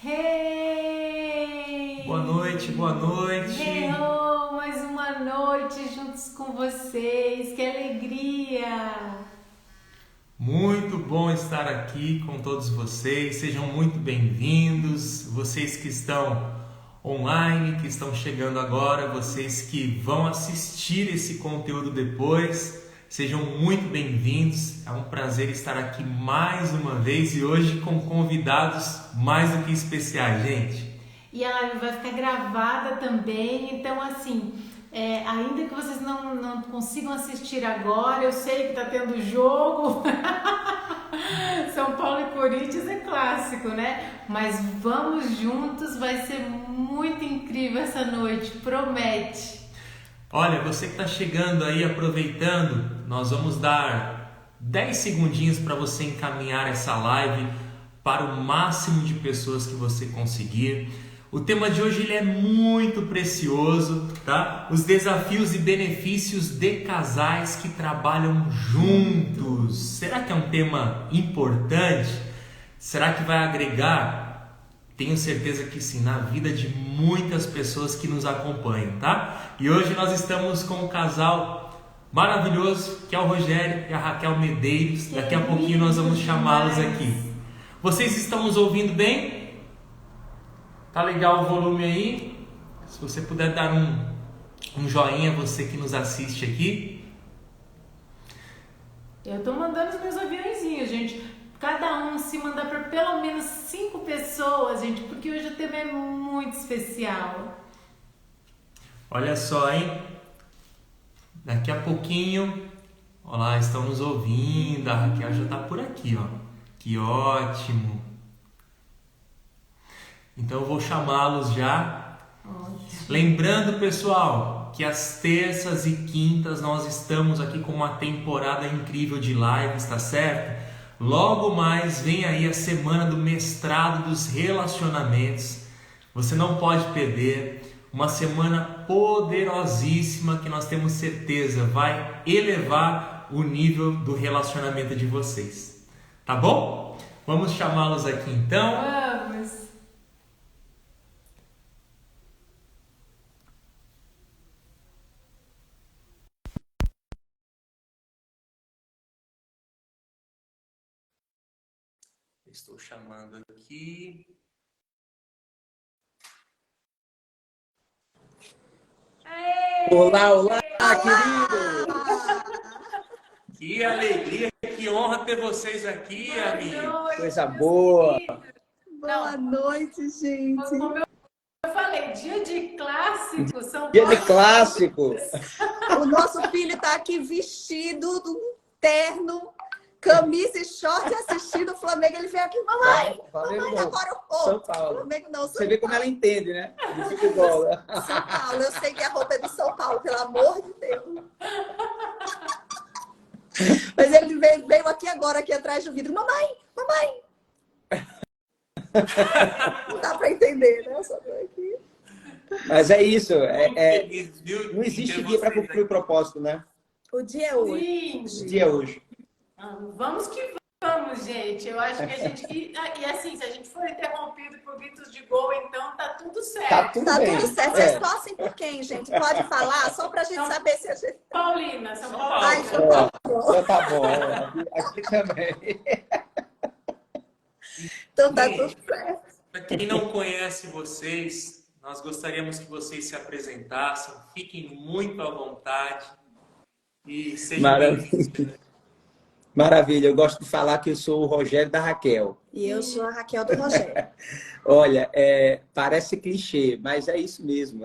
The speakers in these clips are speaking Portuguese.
Hey! Boa noite, boa noite. Hello, mais uma noite juntos com vocês. Que alegria! Muito bom estar aqui com todos vocês. Sejam muito bem-vindos. Vocês que estão online, que estão chegando agora, vocês que vão assistir esse conteúdo depois, sejam muito bem-vindos. É um prazer estar aqui mais uma vez e hoje com convidados mais do que especiais, gente. E a live vai ficar gravada também, então assim, ainda que vocês não consigam assistir agora, eu sei que tá tendo jogo. São Paulo e Corinthians é clássico, né? Mas vamos juntos, vai ser muito incrível essa noite, promete. Olha, você que está chegando aí, aproveitando, nós vamos dar 10 segundinhos para você encaminhar essa live para o máximo de pessoas que você conseguir. O tema de hoje ele é muito precioso, tá? Os desafios e benefícios de casais que trabalham juntos. Será que é um tema importante? Será que vai agregar? Tenho certeza que sim, na vida de muitas pessoas que nos acompanham, tá? E hoje nós estamos com um casal maravilhoso, que é o Rogério e a Raquel Medeiros. Daqui a pouquinho nós vamos chamá-los aqui. Vocês estão nos ouvindo bem? Tá legal o volume aí? Se você puder dar um joinha, você que nos assiste aqui. Eu tô mandando os meus aviãozinhos, gente. Cada um se mandar para pelo menos 5 pessoas, gente, porque hoje o tema é muito especial. Olha só, hein? Daqui a pouquinho, olá, estão nos ouvindo. A Raquel já tá por aqui, ó. Que ótimo. Então eu vou chamá-los já. Ótimo. Lembrando, pessoal, que às terças e quintas nós estamos aqui com uma temporada incrível de lives, tá certo? Logo mais vem aí a semana do mestrado dos relacionamentos. Você não pode perder. Uma semana poderosíssima que nós temos certeza vai elevar o nível do relacionamento de vocês. Tá bom? Vamos chamá-los aqui então. Vamos! Estou chamando aqui. Olá, olá, querido! Que alegria, que honra ter vocês aqui, amigo. Coisa boa! Boa noite, gente! Como eu falei, dia de clássico, São Dia de Paulo. clássico! O nosso filho está aqui vestido de um terno, camisa e short assistindo o Flamengo. Ele veio aqui, mamãe! Flamengo Mamãe, não. agora São Paulo. Flamengo não, São Você vê como ela entende, né? De futebol. Né? São Paulo. Eu sei que a roupa é do São Paulo, pelo amor de Deus. Mas ele veio aqui agora, aqui atrás do vidro. Mamãe! Mamãe! Não dá para entender, né? Eu só tô aqui. Mas é isso. Feliz, viu, Não de existe ter dia para vocês cumprir o propósito, né? O dia é hoje. Sim. O dia é hoje. Vamos que vamos, gente. Eu acho que a gente... E assim, se a gente for interrompido por gritos de gol, então tá tudo certo. Tá tudo Tá bem. tudo certo. É. Vocês torcem por quem, gente? Pode falar, só pra gente saber se a gente... Paulina, São Paulo. Ai, São Paulo. Então tá bom. Aqui também. Então tá Gente, tudo certo. para quem não conhece vocês, nós gostaríamos que vocês se apresentassem. Fiquem muito à vontade e sejam Maravilha. bem-vindos. Maravilha. Eu gosto de falar que eu sou o Rogério da Raquel. E eu sou a Raquel do Rogério. Olha, parece clichê, mas é isso mesmo.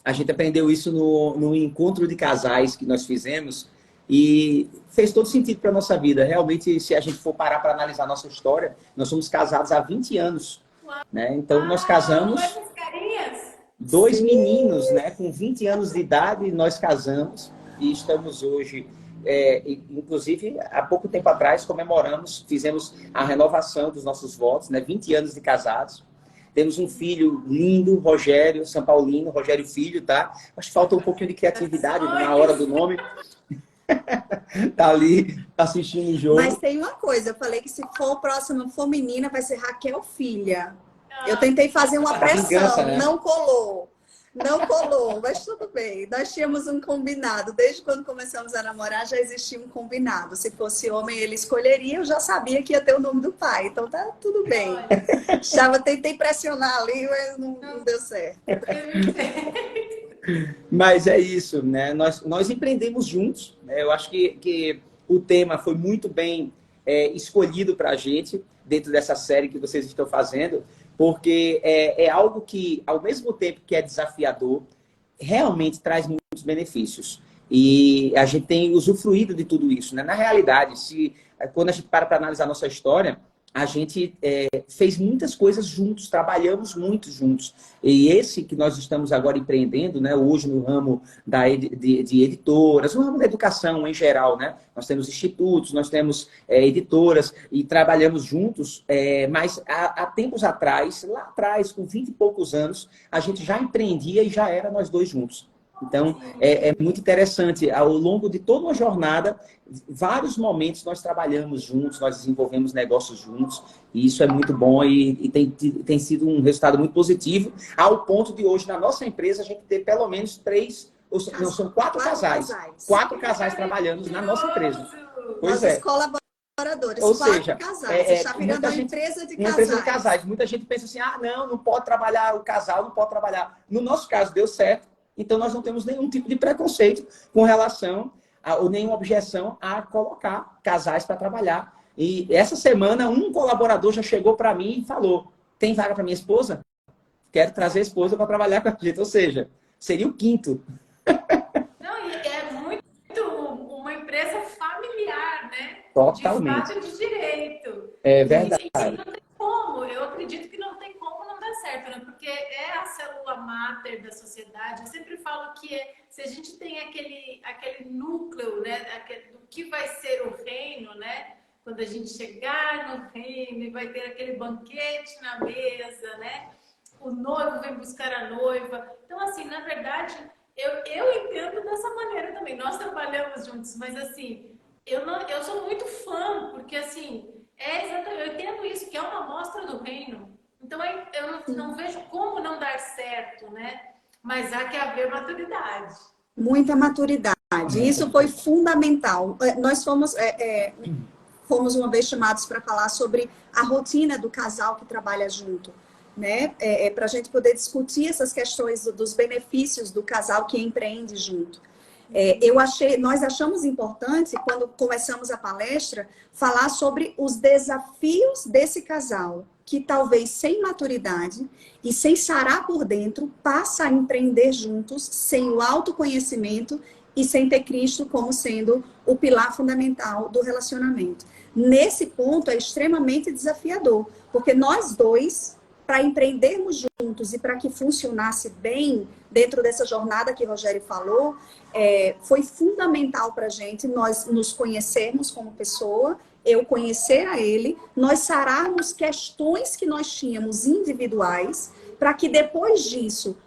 A gente aprendeu isso no encontro de casais que nós fizemos e fez todo sentido para a nossa vida. Realmente, se a gente for parar para analisar a nossa história, nós somos casados há 20 anos. Né? Então, nós casamos Essas carinhas? 2 meninos, né? Com 20 anos de idade, nós casamos e estamos hoje... inclusive, há pouco tempo atrás, fizemos a renovação dos nossos votos, né? 20 anos de casados. Temos um filho lindo, Rogério, São Paulino, Rogério Filho, tá? Acho que falta um pouquinho de criatividade na hora do nome. Tá ali assistindo o jogo. Mas tem uma coisa, eu falei que se for o próximo for menina, vai ser Raquel Filha. Eu tentei fazer uma pressão, vingança, né? não colou. Não colou, mas tudo bem. Nós tínhamos um combinado. Desde quando começamos a namorar, já existia um combinado. Se fosse homem, ele escolheria. Eu já sabia que ia ter o nome do pai. Então tá tudo bem. Tentei pressionar ali, mas não deu certo. Mas é isso, né? Nós empreendemos juntos, né? Eu acho que o tema foi muito bem escolhido para a gente, dentro dessa série que vocês estão fazendo, porque é algo que, ao mesmo tempo que é desafiador, realmente traz muitos benefícios. E a gente tem usufruído de tudo isso, né? Na realidade, quando a gente para analisar a nossa história, a gente fez muitas coisas juntos, trabalhamos muito juntos. E esse que nós estamos agora empreendendo, né, hoje no ramo de editoras, no ramo da educação em geral, né? Nós temos institutos, nós temos editoras e trabalhamos juntos, mas há tempos atrás, lá atrás, com 20 e poucos anos, a gente já empreendia e já era nós dois juntos. Então, é muito interessante. Ao longo de toda uma jornada, vários momentos nós trabalhamos juntos, nós desenvolvemos negócios juntos, e isso é muito bom e tem sido um resultado muito positivo, ao ponto de hoje, na nossa empresa, a gente ter pelo menos são quatro casais. 4 casais trabalhando na nossa empresa. Pois Nossos colaboradores, Ou 4 seja, casais. Está virando uma empresa de uma casais. empresa de casais. Muita gente pensa assim, não pode trabalhar, o casal não pode trabalhar. No nosso caso, deu certo. Então, nós não temos nenhum tipo de preconceito com relação ou nenhuma objeção a colocar casais para trabalhar. E essa semana, um colaborador já chegou para mim e falou, tem vaga para minha esposa? Quero trazer a esposa para trabalhar com a gente. Ou seja, seria o 5º. Não, e é muito uma empresa familiar, né? Totalmente. De fato de direito. É verdade. E não tem como, eu acredito que não tem como não dar certo, né? Porque é a célula máter da sociedade. Eu sempre falo que se a gente tem aquele núcleo, né? Do que vai ser o reino, né? Quando a gente chegar no reino e vai ter aquele banquete na mesa, né? O noivo vem buscar a noiva. Então, assim, na verdade, eu entendo dessa maneira também. Nós trabalhamos juntos, mas assim, eu sou muito fã, porque assim, exatamente, eu entendo isso, que é uma amostra do reino. Então, eu não vejo como não dar certo, né? Mas há que haver maturidade. Muita maturidade. Isso foi fundamental. Nós fomos uma vez chamados para falar sobre a rotina do casal que trabalha junto, né? Para a gente poder discutir essas questões dos benefícios do casal que empreende junto. Nós achamos importante, quando começamos a palestra, falar sobre os desafios desse casal, que talvez sem maturidade e sem sarar por dentro, passa a empreender juntos, sem o autoconhecimento e sem ter Cristo como sendo o pilar fundamental do relacionamento. Nesse ponto é extremamente desafiador, porque nós dois, para empreendermos juntos e para que funcionasse bem dentro dessa jornada que o Rogério falou, foi fundamental para a gente nós nos conhecermos como pessoa, eu conhecer a ele, nós sararmos questões que nós tínhamos individuais, para que depois disso,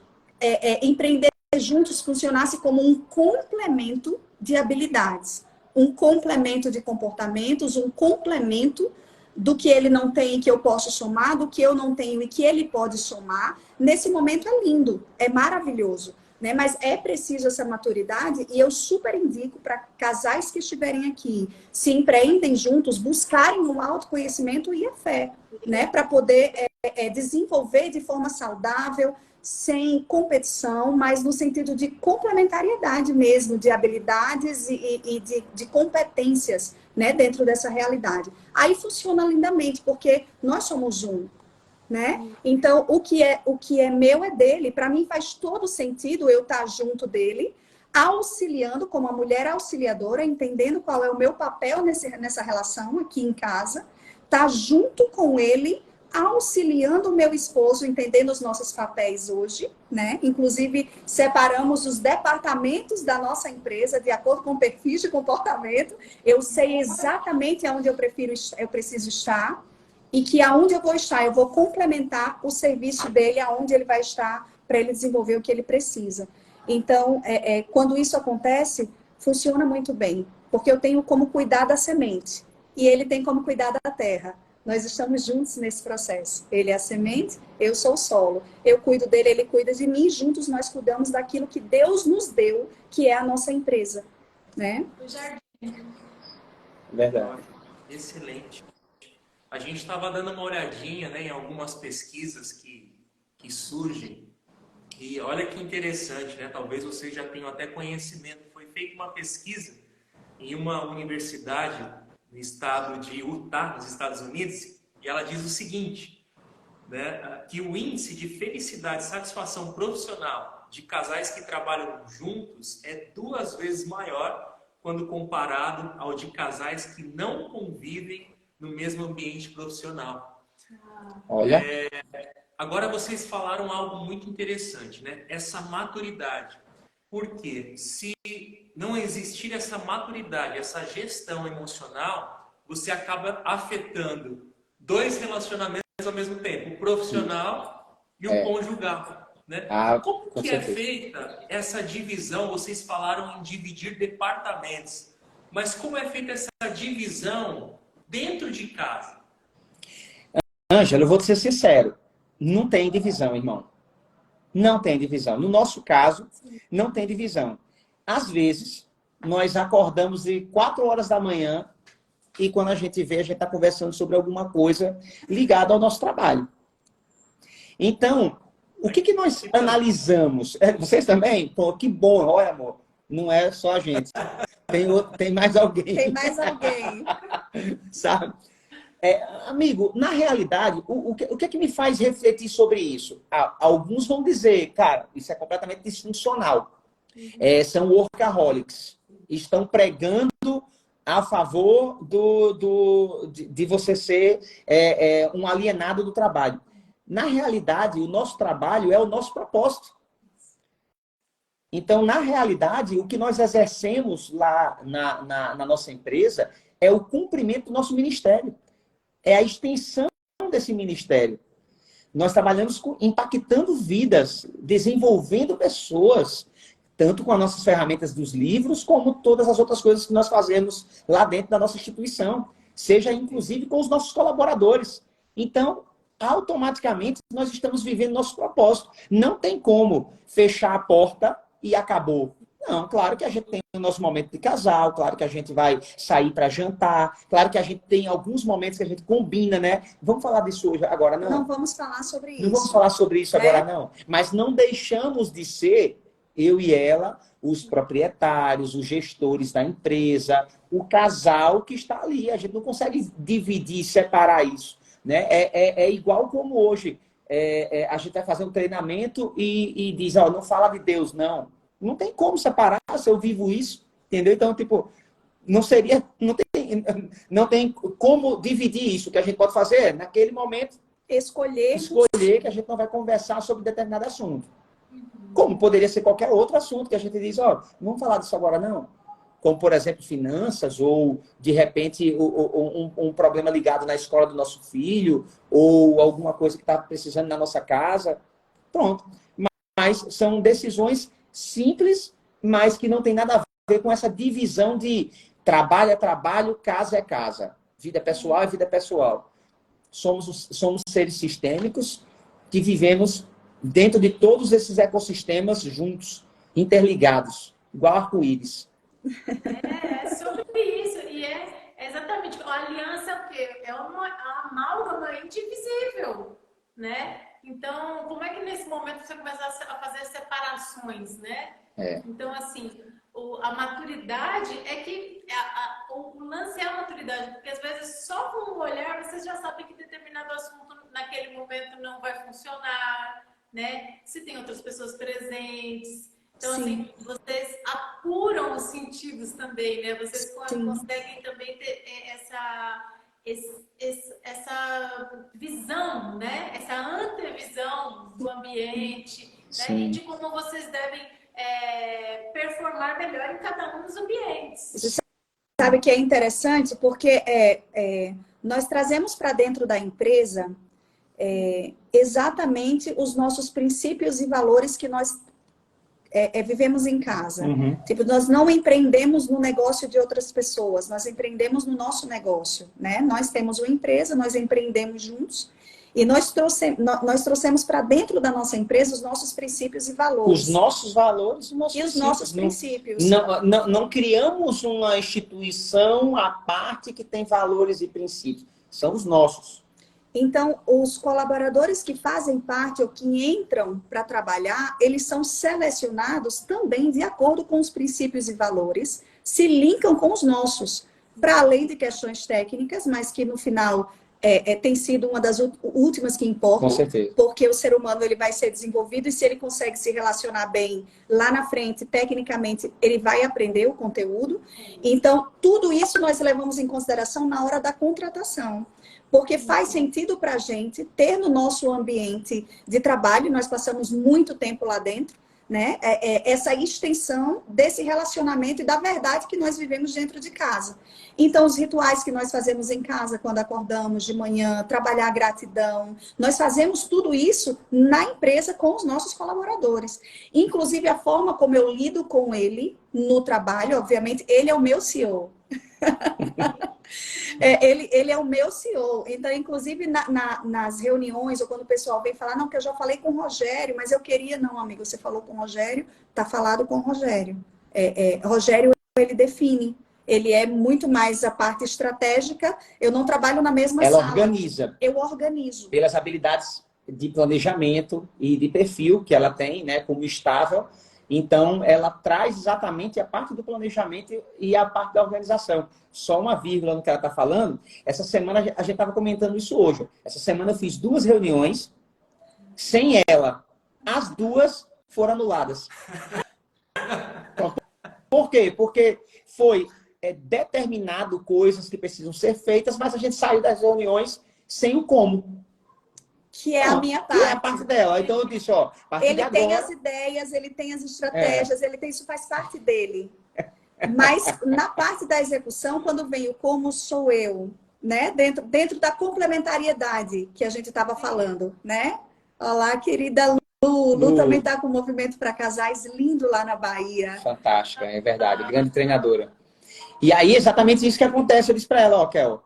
empreender juntos funcionasse como um complemento de habilidades, um complemento de comportamentos, um complemento do que ele não tem e que eu posso somar, do que eu não tenho e que ele pode somar. Nesse momento é lindo, é maravilhoso, né? Mas é preciso essa maturidade e eu super indico para casais que estiverem aqui, se empreendem juntos, buscarem o autoconhecimento e a fé, né? Para poder desenvolver de forma saudável, sem competição, mas no sentido de complementariedade mesmo, de habilidades e de competências, né, dentro dessa realidade. Aí funciona lindamente, porque nós somos um, né? Então, o que é meu é dele. Para mim faz todo sentido eu estar junto dele, auxiliando como a mulher auxiliadora, entendendo qual é o meu papel nessa relação aqui em casa, estar junto com ele, auxiliando o meu esposo, entendendo os nossos papéis hoje, né? Inclusive, separamos os departamentos da nossa empresa de acordo com perfis de comportamento. Eu sei exatamente aonde eu preciso estar e que aonde eu vou estar, eu vou complementar o serviço dele aonde ele vai estar para ele desenvolver o que ele precisa. Então, quando isso acontece, funciona muito bem. porque eu tenho como cuidar da semente e ele tem como cuidar da terra. Nós estamos juntos nesse processo. Ele é a semente, eu sou o solo. Eu cuido dele, ele cuida de mim. Juntos nós cuidamos daquilo que Deus nos deu, que é a nossa empresa, né? O jardim. Verdade. Excelente. A gente estava dando uma olhadinha, né, em algumas pesquisas que surgem. E olha que interessante, né? Talvez vocês já tenham até conhecimento. Foi feita uma pesquisa em uma universidade no estado de Utah, nos Estados Unidos, e ela diz o seguinte, né? Que o índice de felicidade e satisfação profissional de casais que trabalham juntos é 2 vezes maior quando comparado ao de casais que não convivem no mesmo ambiente profissional. Olha. Agora vocês falaram algo muito interessante, né? Essa maturidade. Porque se não existir essa maturidade, essa gestão emocional, você acaba afetando 2 relacionamentos ao mesmo tempo, o profissional e o conjugal, né? Como que é feita essa divisão? Vocês falaram em dividir departamentos, mas como é feita essa divisão dentro de casa? Ângela, eu vou te ser sincero. Não tem divisão, irmão. Não tem divisão. No nosso caso, não tem divisão. Às vezes, nós acordamos de 4 horas da manhã e quando a gente vê, a gente está conversando sobre alguma coisa ligada ao nosso trabalho. Então, o que nós analisamos? Vocês também? Pô, que bom. Olha, amor, não é só a gente. Tem mais alguém. Tem mais alguém. Sabe? Amigo, na realidade, o que é que me faz refletir sobre isso? Alguns vão dizer, cara, isso é completamente disfuncional. São workaholics. Estão pregando a favor de você ser um alienado do trabalho. Na realidade, o nosso trabalho é o nosso propósito. Então, na realidade, o que nós exercemos lá na nossa empresa é o cumprimento do nosso ministério. É a extensão desse ministério. Nós trabalhamos impactando vidas, desenvolvendo pessoas, tanto com as nossas ferramentas dos livros, como todas as outras coisas que nós fazemos lá dentro da nossa instituição, seja inclusive com os nossos colaboradores. Então, automaticamente, nós estamos vivendo nosso propósito. Não tem como fechar a porta e acabou. Não, claro que a gente tem o nosso momento de casal, claro que a gente vai sair para jantar, claro que a gente tem alguns momentos que a gente combina, né? Vamos falar disso hoje agora, não? Não vamos falar sobre isso. Não vamos falar sobre isso agora, não. Mas não deixamos de ser, eu e ela, os proprietários, os gestores da empresa, o casal que está ali. A gente não consegue dividir, separar isso, né? É igual como hoje. A gente vai fazer um treinamento e diz, ó, não fala de Deus, não. Não tem como separar se eu vivo isso, entendeu? Então, tipo, não tem como dividir isso. O que a gente pode fazer é, naquele momento, escolher que a gente não vai conversar sobre determinado assunto. Como poderia ser qualquer outro assunto que a gente diz, ó, não vamos falar disso agora, não. Como, por exemplo, finanças, ou, de repente, um problema ligado na escola do nosso filho, ou alguma coisa que está precisando na nossa casa. Pronto. Mas são decisões simples, mas que não tem nada a ver com essa divisão de trabalho é trabalho, casa é casa. Vida pessoal é vida pessoal. Somos seres sistêmicos que vivemos dentro de todos esses ecossistemas juntos, interligados, igual arco-íris. É sobre isso. E é exatamente. A aliança é uma amálgama indivisível, né? Então, como é que nesse momento você começa a fazer separações, né? Então, assim, a maturidade é que o lance é a maturidade, porque às vezes só com o olhar vocês já sabem que determinado assunto naquele momento não vai funcionar, né? Se tem outras pessoas presentes. Então, assim, vocês apuram os sentidos também, né? Vocês conseguem também ter essa visão, né? Essa antevisão do ambiente, né? E de como vocês devem performar melhor em cada um dos ambientes. Você sabe que é interessante porque nós trazemos para dentro da empresa exatamente os nossos princípios e valores que nós vivemos em casa. Uhum. Tipo, nós não empreendemos no negócio de outras pessoas, nós empreendemos no nosso negócio, né? Nós temos uma empresa, nós empreendemos juntos e nós trouxemos para dentro da nossa empresa os nossos princípios e valores. Os nossos valores, os nossos princípios. Não criamos uma instituição à parte que tem valores e princípios. São os nossos. Então, os colaboradores que fazem parte ou que entram para trabalhar, eles são selecionados também de acordo com os princípios e valores, se linkam com os nossos, para além de questões técnicas, mas que no final tem sido uma das últimas que importam. Com certeza. Porque o ser humano ele vai ser desenvolvido e se ele consegue se relacionar bem lá na frente, tecnicamente, ele vai aprender o conteúdo. Então, tudo isso nós levamos em consideração na hora da contratação. Porque faz sentido para a gente ter no nosso ambiente de trabalho, nós passamos muito tempo lá dentro, né? Essa extensão desse relacionamento e da verdade que nós vivemos dentro de casa. Então, os rituais que nós fazemos em casa, quando acordamos de manhã, trabalhar a gratidão, nós fazemos tudo isso na empresa com os nossos colaboradores. Inclusive, a forma como eu lido com ele no trabalho, obviamente, ele é o meu CEO. Ele é o meu CEO. Então, inclusive, nas reuniões, ou quando o pessoal vem falar, não, que eu já falei com o Rogério, mas eu queria, não, amigo, você falou com o Rogério, tá falado com o Rogério. Rogério, ele define. Ele é muito mais a parte estratégica. Eu não trabalho na mesma sala. Ela organiza. Eu organizo. Pelas habilidades de planejamento e de perfil que ela tem, né, como estável. Então, ela traz exatamente a parte do planejamento e a parte da organização. Só uma vírgula no que ela está falando. Essa semana, a gente estava comentando isso hoje. Essa semana eu fiz 2 reuniões sem ela. As 2 foram anuladas. Por quê? Porque foi determinado coisas que precisam ser feitas, mas a gente saiu das reuniões sem o como. Que é a minha parte. Que é a parte dela. Então eu disse, ó, a partir de agora... Ele tem as ideias, ele tem as estratégias, isso faz parte dele. Mas na parte da execução, quando vem o como sou eu, né? Dentro da complementariedade que a gente estava falando, né? Olá, querida Lu também está com um movimento para casais lindo lá na Bahia. Fantástica, é verdade. Grande treinadora. E aí, exatamente isso que acontece. Eu disse para ela, ó, Kel,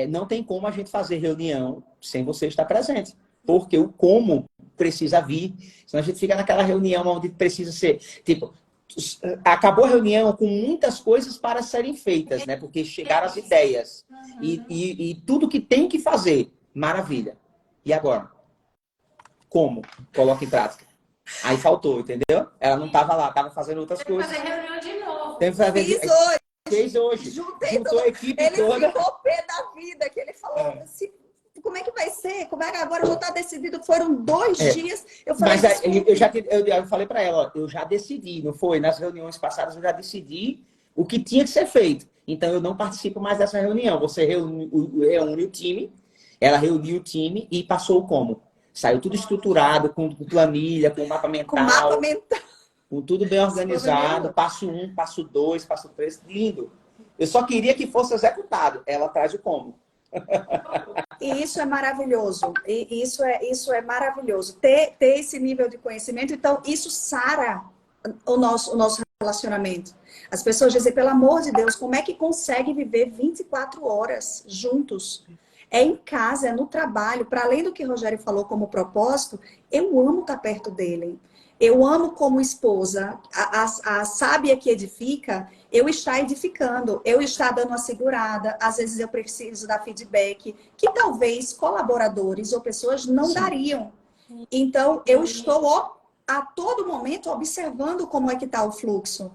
não tem como a gente fazer reunião sem você estar presente. Porque o como precisa vir. Senão a gente fica naquela reunião onde precisa ser... Tipo, acabou a reunião com muitas coisas para serem feitas, né? Porque chegaram as ideias. E tudo que tem que fazer. Maravilha. E agora? Como? Coloca em prática. Aí faltou, entendeu? Ela não estava lá, estava fazendo outras coisas. Tem que fazer reunião de novo. Tem que fazer... Fez hoje. Juntou a equipe toda. Ele ficou pé da vida, que ele falou assim... Como é que vai ser? Como é que agora não está decidido? Foram 2 dias. Eu falei, mas eu falei para ela, ó, eu já decidi, não foi? Nas reuniões passadas eu já decidi o que tinha que ser feito. Então eu não participo mais dessa reunião. Você reúne o time, ela reuniu o time e passou o como. Saiu tudo estruturado, com planilha, com mapa mental. Com tudo bem organizado. Passo 1, passo 2, passo 3. Lindo. Eu só queria que fosse executado. Ela traz o como. E isso é maravilhoso. E isso é maravilhoso. Ter esse nível de conhecimento, então isso sara o nosso relacionamento. As pessoas dizem, pelo amor de Deus, como é que consegue viver 24 horas juntos? É em casa, é no trabalho. Para além do que o Rogério falou como propósito, eu amo estar perto dele. Eu amo como esposa, a sábia que edifica, eu estar edificando, eu estar dando uma segurada, às vezes eu preciso dar feedback, que talvez colaboradores ou pessoas não dariam. Então, eu estou a todo momento observando como é que está o fluxo.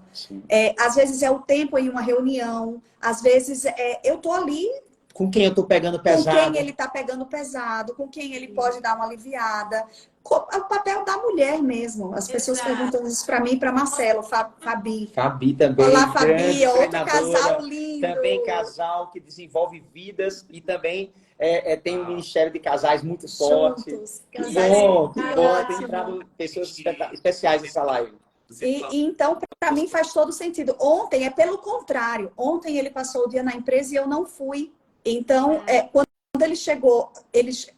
Às vezes é o tempo em uma reunião, às vezes eu estou ali... Com quem eu estou pegando pesado. Com quem ele está pegando pesado, com quem ele pode dar uma aliviada. O papel da mulher mesmo. As pessoas perguntam isso para mim e para Marcelo, Fabi. Fabi também. Olá, Fabi, outro casal lindo. Também casal que desenvolve vidas e também tem um ministério de casais muito forte. Que bom. Tem entrado pessoas especiais nessa live. Então, para mim faz todo sentido. Ontem é pelo contrário. Ontem ele passou o dia na empresa e eu não fui. Então, quando quando ele chegou,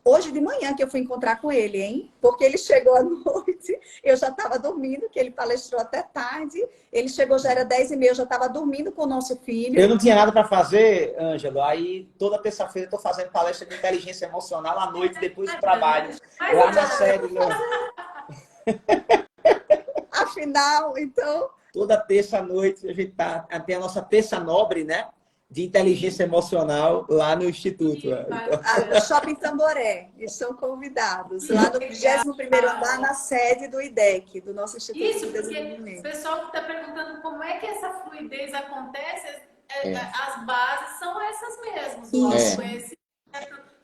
hoje de manhã que eu fui encontrar com ele, hein? Porque ele chegou à noite, eu já estava dormindo, que ele palestrou até tarde. Ele chegou, já era 10h30, eu já estava dormindo com o nosso filho. Eu não tinha nada para fazer, Ângelo. Aí toda terça-feira eu estou fazendo palestra de inteligência emocional à noite, depois do trabalho. Lá na sede. Afinal, então... Toda terça-noite a gente tem a nossa terça nobre, né? De inteligência emocional lá no Instituto. Então... Shopping Tamboré, estão convidados. Lá no 21º andar, na sede do IDEC, do nosso Instituto Isso, de porque Desenvolvimento. o pessoal que está perguntando como é que essa fluidez acontece, as bases são essas mesmas. O autoconhecimento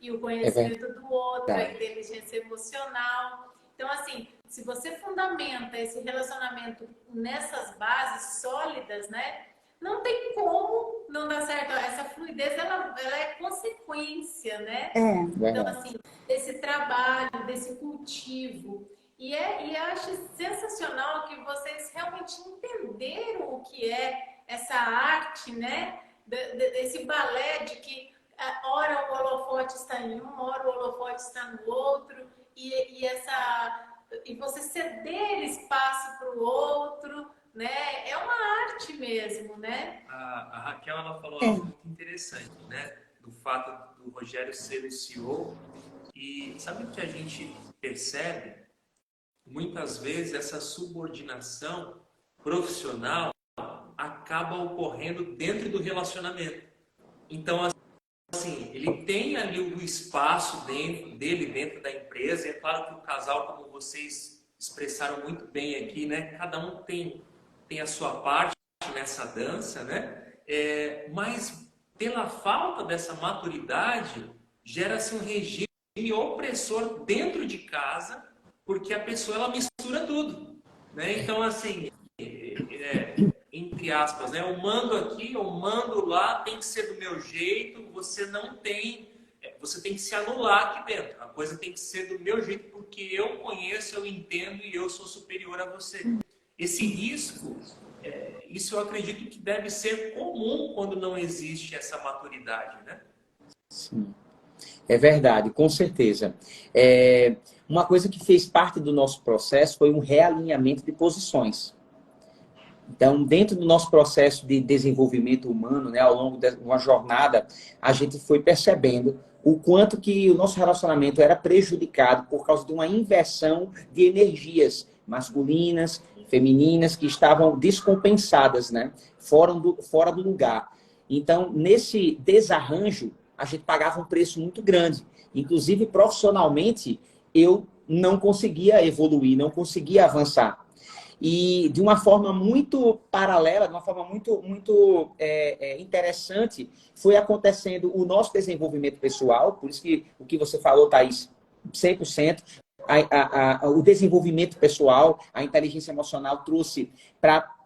e o conhecimento do outro, a inteligência emocional. Então, assim, se você fundamenta esse relacionamento nessas bases sólidas, né? Não tem como não dar certo. Essa fluidez, ela é consequência, né? Então, assim, desse trabalho, desse cultivo. E eu acho sensacional que vocês realmente entenderam o que é essa arte, né? Desse balé de que ora o holofote está em um, ora o holofote está no outro. E você ceder espaço para o outro, né? É uma arte mesmo, né? A Raquel, ela falou algo muito interessante, né? Do fato do Rogério ser o CEO. E sabe o que a gente percebe? Muitas vezes essa subordinação profissional acaba ocorrendo dentro do relacionamento. Então, assim, ele tem ali o espaço dentro da empresa. É claro que o casal, como vocês expressaram muito bem aqui, né? Cada um tem a sua parte nessa dança, né? Mas pela falta dessa maturidade, gera-se um regime opressor dentro de casa, porque a pessoa ela mistura tudo, né? Então, assim, entre aspas, né? Eu mando aqui, eu mando lá, tem que ser do meu jeito. Você tem que se anular aqui dentro. A coisa tem que ser do meu jeito, porque eu conheço, eu entendo e eu sou superior a você. Esse risco, isso eu acredito que deve ser comum quando não existe essa maturidade, né? Sim. É verdade, com certeza. Uma coisa que fez parte do nosso processo foi um realinhamento de posições. Então, dentro do nosso processo de desenvolvimento humano, né, ao longo de uma jornada, a gente foi percebendo o quanto que o nosso relacionamento era prejudicado por causa de uma inversão de energias masculinas, femininas, que estavam descompensadas, né, fora do lugar. Então, nesse desarranjo, a gente pagava um preço muito grande. Inclusive, profissionalmente, eu não conseguia evoluir, não conseguia avançar. E de uma forma muito paralela, de uma forma muito interessante, foi acontecendo o nosso desenvolvimento pessoal. Por isso que o que você falou, Thaís, 100%. O desenvolvimento pessoal, a inteligência emocional trouxe,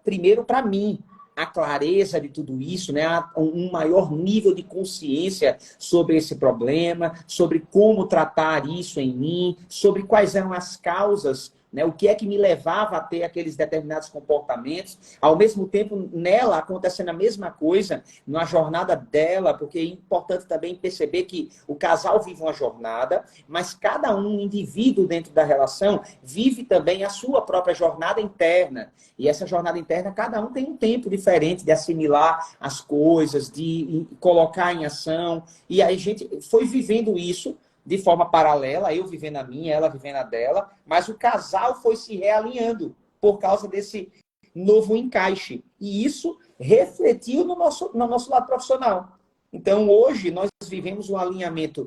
primeiro para mim, a clareza de tudo isso, né? Um maior nível de consciência sobre esse problema, sobre como tratar isso em mim, sobre quais eram as causas, né? O que é que me levava a ter aqueles determinados comportamentos. Ao mesmo tempo, nela acontecendo a mesma coisa, na jornada dela, porque é importante também perceber que o casal vive uma jornada, mas cada um indivíduo dentro da relação vive também a sua própria jornada interna. E essa jornada interna, cada um tem um tempo diferente de assimilar as coisas, de colocar em ação. E aí a gente foi vivendo isso de forma paralela, eu vivendo a minha, ela vivendo a dela, mas o casal foi se realinhando por causa desse novo encaixe. E isso refletiu no nosso lado profissional. Então, hoje, nós vivemos um alinhamento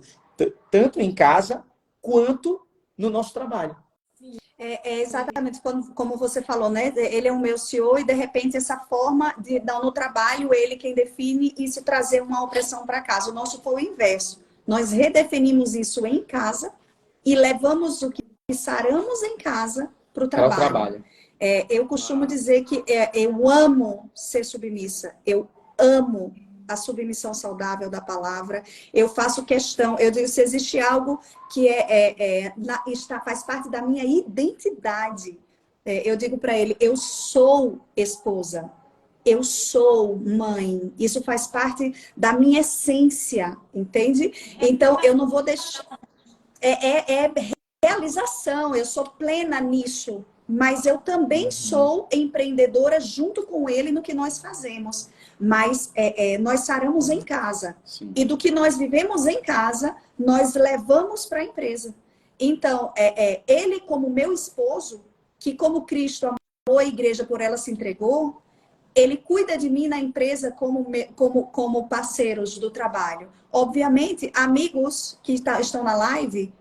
tanto em casa, quanto no nosso trabalho. Exatamente como você falou, né? Ele é o meu CEO e, de repente, essa forma de dar no trabalho, ele quem define isso trazer uma opressão para casa. O nosso foi o inverso. Nós redefinimos isso em casa e levamos o que saramos em casa para o trabalho. Eu costumo dizer que eu amo ser submissa. Eu amo a submissão saudável da palavra. Eu faço questão, eu digo, se existe algo que faz parte da minha identidade, eu digo para ele, eu sou esposa. Eu sou mãe. Isso faz parte da minha essência, entende? Então, eu não vou deixar... É realização, eu sou plena nisso. Mas eu também sou empreendedora junto com ele no que nós fazemos. Mas nós saramos em casa. Sim. E do que nós vivemos em casa, nós levamos para a empresa. Então, ele como meu esposo, que como Cristo amou a igreja, por ela se entregou, ele cuida de mim na empresa como parceiros do trabalho. Obviamente, amigos que estão na live,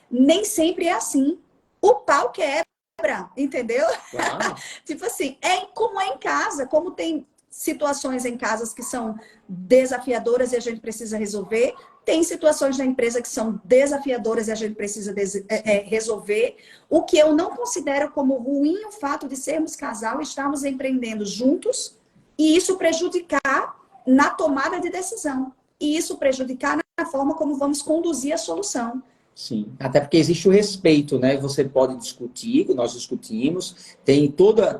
nem sempre é assim. O pau quebra, entendeu? Claro. Tipo assim, como é em casa, como tem situações em casas que são desafiadoras e a gente precisa resolver, tem situações na empresa que são desafiadoras e a gente precisa resolver. O que eu não considero como ruim o fato de sermos casal e estarmos empreendendo juntos e isso prejudicar na tomada de decisão. E isso prejudicar na forma como vamos conduzir a solução. Sim, até porque existe o respeito, né? Você pode discutir, nós discutimos, tem toda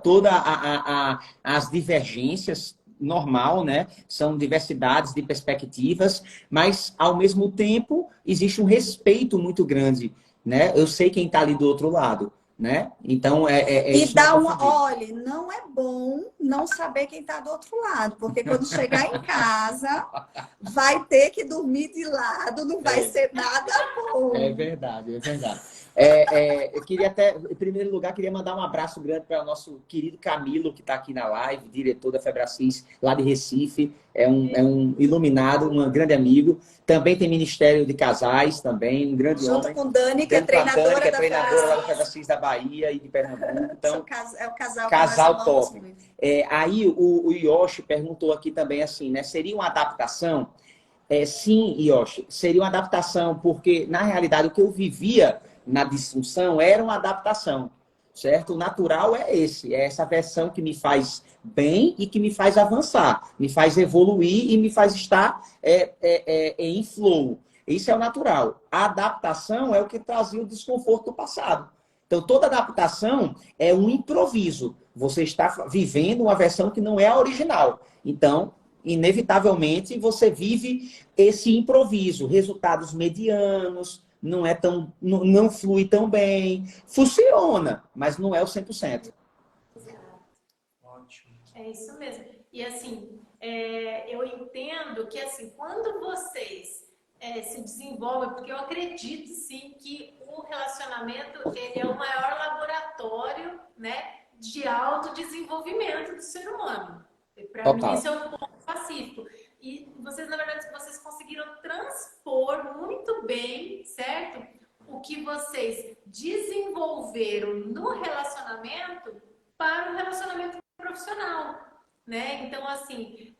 as divergências, normal, né? São diversidades de perspectivas, mas ao mesmo tempo existe um respeito muito grande, né? Eu sei quem está ali do outro lado, né? Então e isso dá não uma, olha, não é bom não saber quem está do outro lado, porque quando chegar em casa vai ter que dormir de lado, não vai ser nada bom. É verdade, é verdade. Eu queria até, em primeiro lugar, queria mandar um abraço grande para o nosso querido Camilo, que está aqui na live, diretor da Febracis, lá de Recife. É um iluminado, um grande amigo. Também tem Ministério de Casais, também, um grande junto homem. com Dani, que é treinadora, que é treinadora lá da Febracis da Bahia e de Pernambuco. Então, é o casal top. Aí o Yoshi perguntou aqui também assim, né? Seria uma adaptação? Sim, Yoshi, seria uma adaptação, porque, na realidade, o que eu vivia na disfunção era uma adaptação, certo? O natural é essa versão que me faz bem e que me faz avançar, me faz evoluir e me faz estar em flow. Isso é o natural. A adaptação é o que trazia o desconforto do passado. Então, toda adaptação é um improviso. Você está vivendo uma versão que não é a original. Então, inevitavelmente, você vive esse improviso, resultados medianos, não flui tão bem, funciona, mas não é o 100%. Ótimo. É isso mesmo. E assim, eu entendo que assim, quando vocês se desenvolvem, porque eu acredito sim que o relacionamento ele é o maior laboratório, né, de autodesenvolvimento do ser humano. Para mim, isso é um ponto pacífico. E vocês, na verdade, vocês conseguiram transpor muito bem, certo? O que vocês desenvolveram no relacionamento para o relacionamento profissional, né? Então, assim,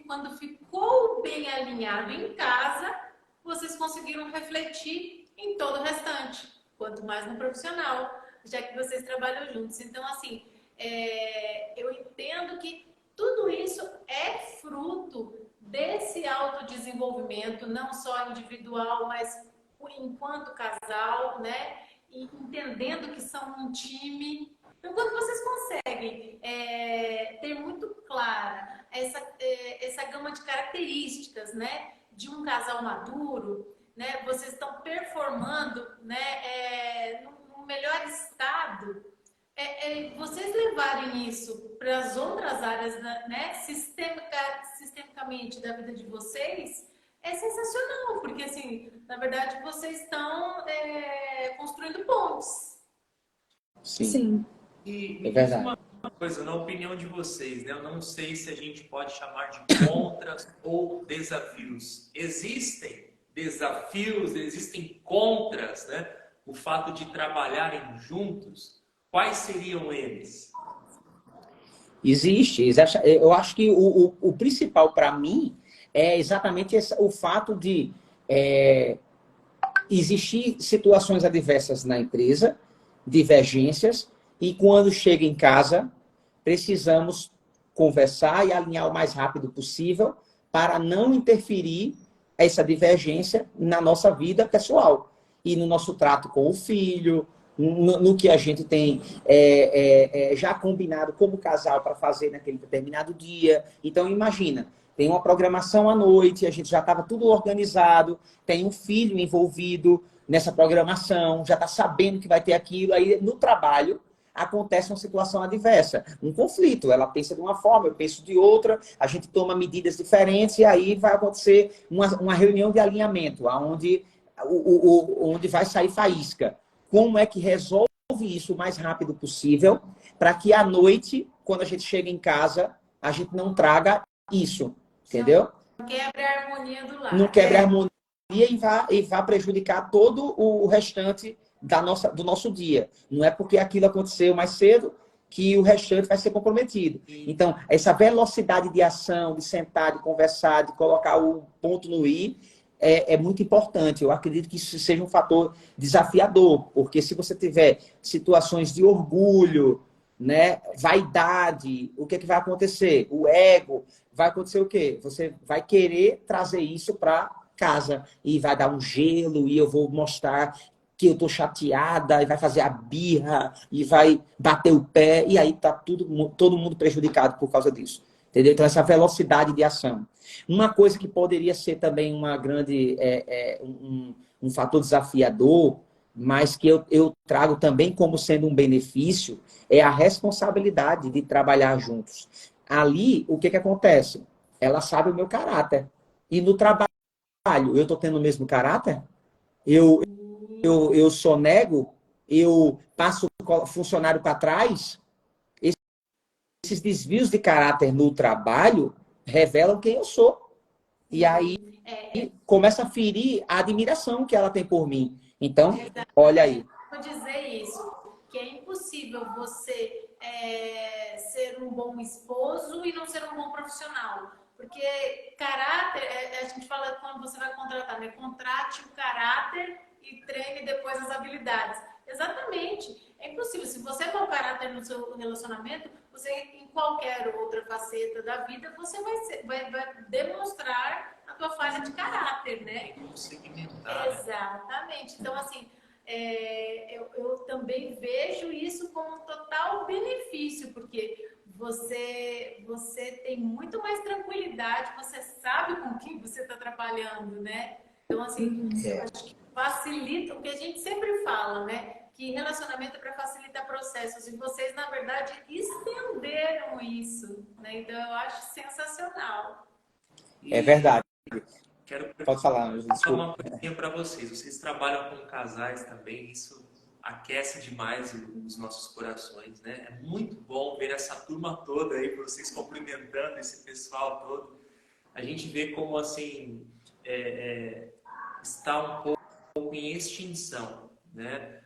quando ficou bem alinhado em casa, vocês conseguiram refletir em todo o restante, quanto mais no profissional, já que vocês trabalham juntos. Então, assim, eu entendo que tudo isso é fruto desse autodesenvolvimento, não só individual, mas enquanto casal, né? E entendendo que são um time. Então, quando vocês conseguem ter muito clara essa gama de características, né? De um casal maduro, né? Vocês estão performando, né? No melhor estado. Vocês levarem isso para as outras áreas, né, sistemicamente da vida de vocês, é sensacional, porque, assim, na verdade, vocês estão construindo pontes. Sim. E é verdade. Uma coisa, na opinião de vocês, né, eu não sei se a gente pode chamar de contras ou desafios. Existem desafios, existem contras, né? O fato de trabalharem juntos. Quais seriam eles? Existe. Eu acho que o principal para mim é exatamente o fato de existir situações adversas na empresa, divergências, e quando chega em casa, precisamos conversar e alinhar o mais rápido possível para não interferir essa divergência na nossa vida pessoal e no nosso trato com o filho, no que a gente tem já combinado como casal para fazer naquele determinado dia. Então, imagina, tem uma programação à noite, a gente já estava tudo organizado, tem um filho envolvido nessa programação, já está sabendo que vai ter aquilo, aí no trabalho acontece uma situação adversa, um conflito. Ela pensa de uma forma, eu penso de outra, a gente toma medidas diferentes e aí vai acontecer uma reunião de alinhamento, onde vai sair faísca. Como é que resolve isso o mais rápido possível para que à noite, quando a gente chega em casa, a gente não traga isso, entendeu? Não quebre a harmonia do lar. Não quebre a harmonia e vá prejudicar todo o restante do nosso dia. Não é porque aquilo aconteceu mais cedo que o restante vai ser comprometido. Então, essa velocidade de ação, de sentar, de conversar, de colocar o ponto no i, é muito importante. Eu acredito que isso seja um fator desafiador, porque se você tiver situações de orgulho, né, vaidade, o que vai acontecer? O ego, vai acontecer o quê? Você vai querer trazer isso para casa e vai dar um gelo e eu vou mostrar que eu tô chateada e vai fazer a birra e vai bater o pé e aí tá todo mundo prejudicado por causa disso. Entendeu? Então, essa velocidade de ação. Uma coisa que poderia ser também uma grande, um fator desafiador, mas que eu trago também como sendo um benefício, é a responsabilidade de trabalhar juntos. Ali, o que acontece? Ela sabe o meu caráter. E no trabalho, eu estou tendo o mesmo caráter? Eu sonego? Eu passo o funcionário para trás? Esses desvios de caráter no trabalho revelam quem eu sou. E aí começa a ferir a admiração que ela tem por mim. Então, olha aí. Vou dizer isso, que é impossível você ser um bom esposo e não ser um bom profissional. Porque caráter, a gente fala quando você vai contratar, né? Contrate o caráter e treine depois as habilidades. Exatamente. É impossível. Se você é mau caráter no seu relacionamento, você, em qualquer outra faceta da vida, você vai demonstrar a tua falha de caráter, né? Exatamente. Então, assim, eu também vejo isso como um total benefício, porque você tem muito mais tranquilidade, você sabe com quem você está trabalhando, né? Então, assim, eu acho que facilita, o que a gente sempre fala, né? Que relacionamento é para facilitar processos, e vocês, na verdade, estenderam isso, né? Então, eu acho sensacional. É verdade. Pode falar, só uma coisinha para vocês. Vocês trabalham com casais também, isso aquece demais os nossos corações, né? É muito bom ver essa turma toda aí, vocês cumprimentando esse pessoal todo. A gente vê como, assim, está um pouco em extinção, né?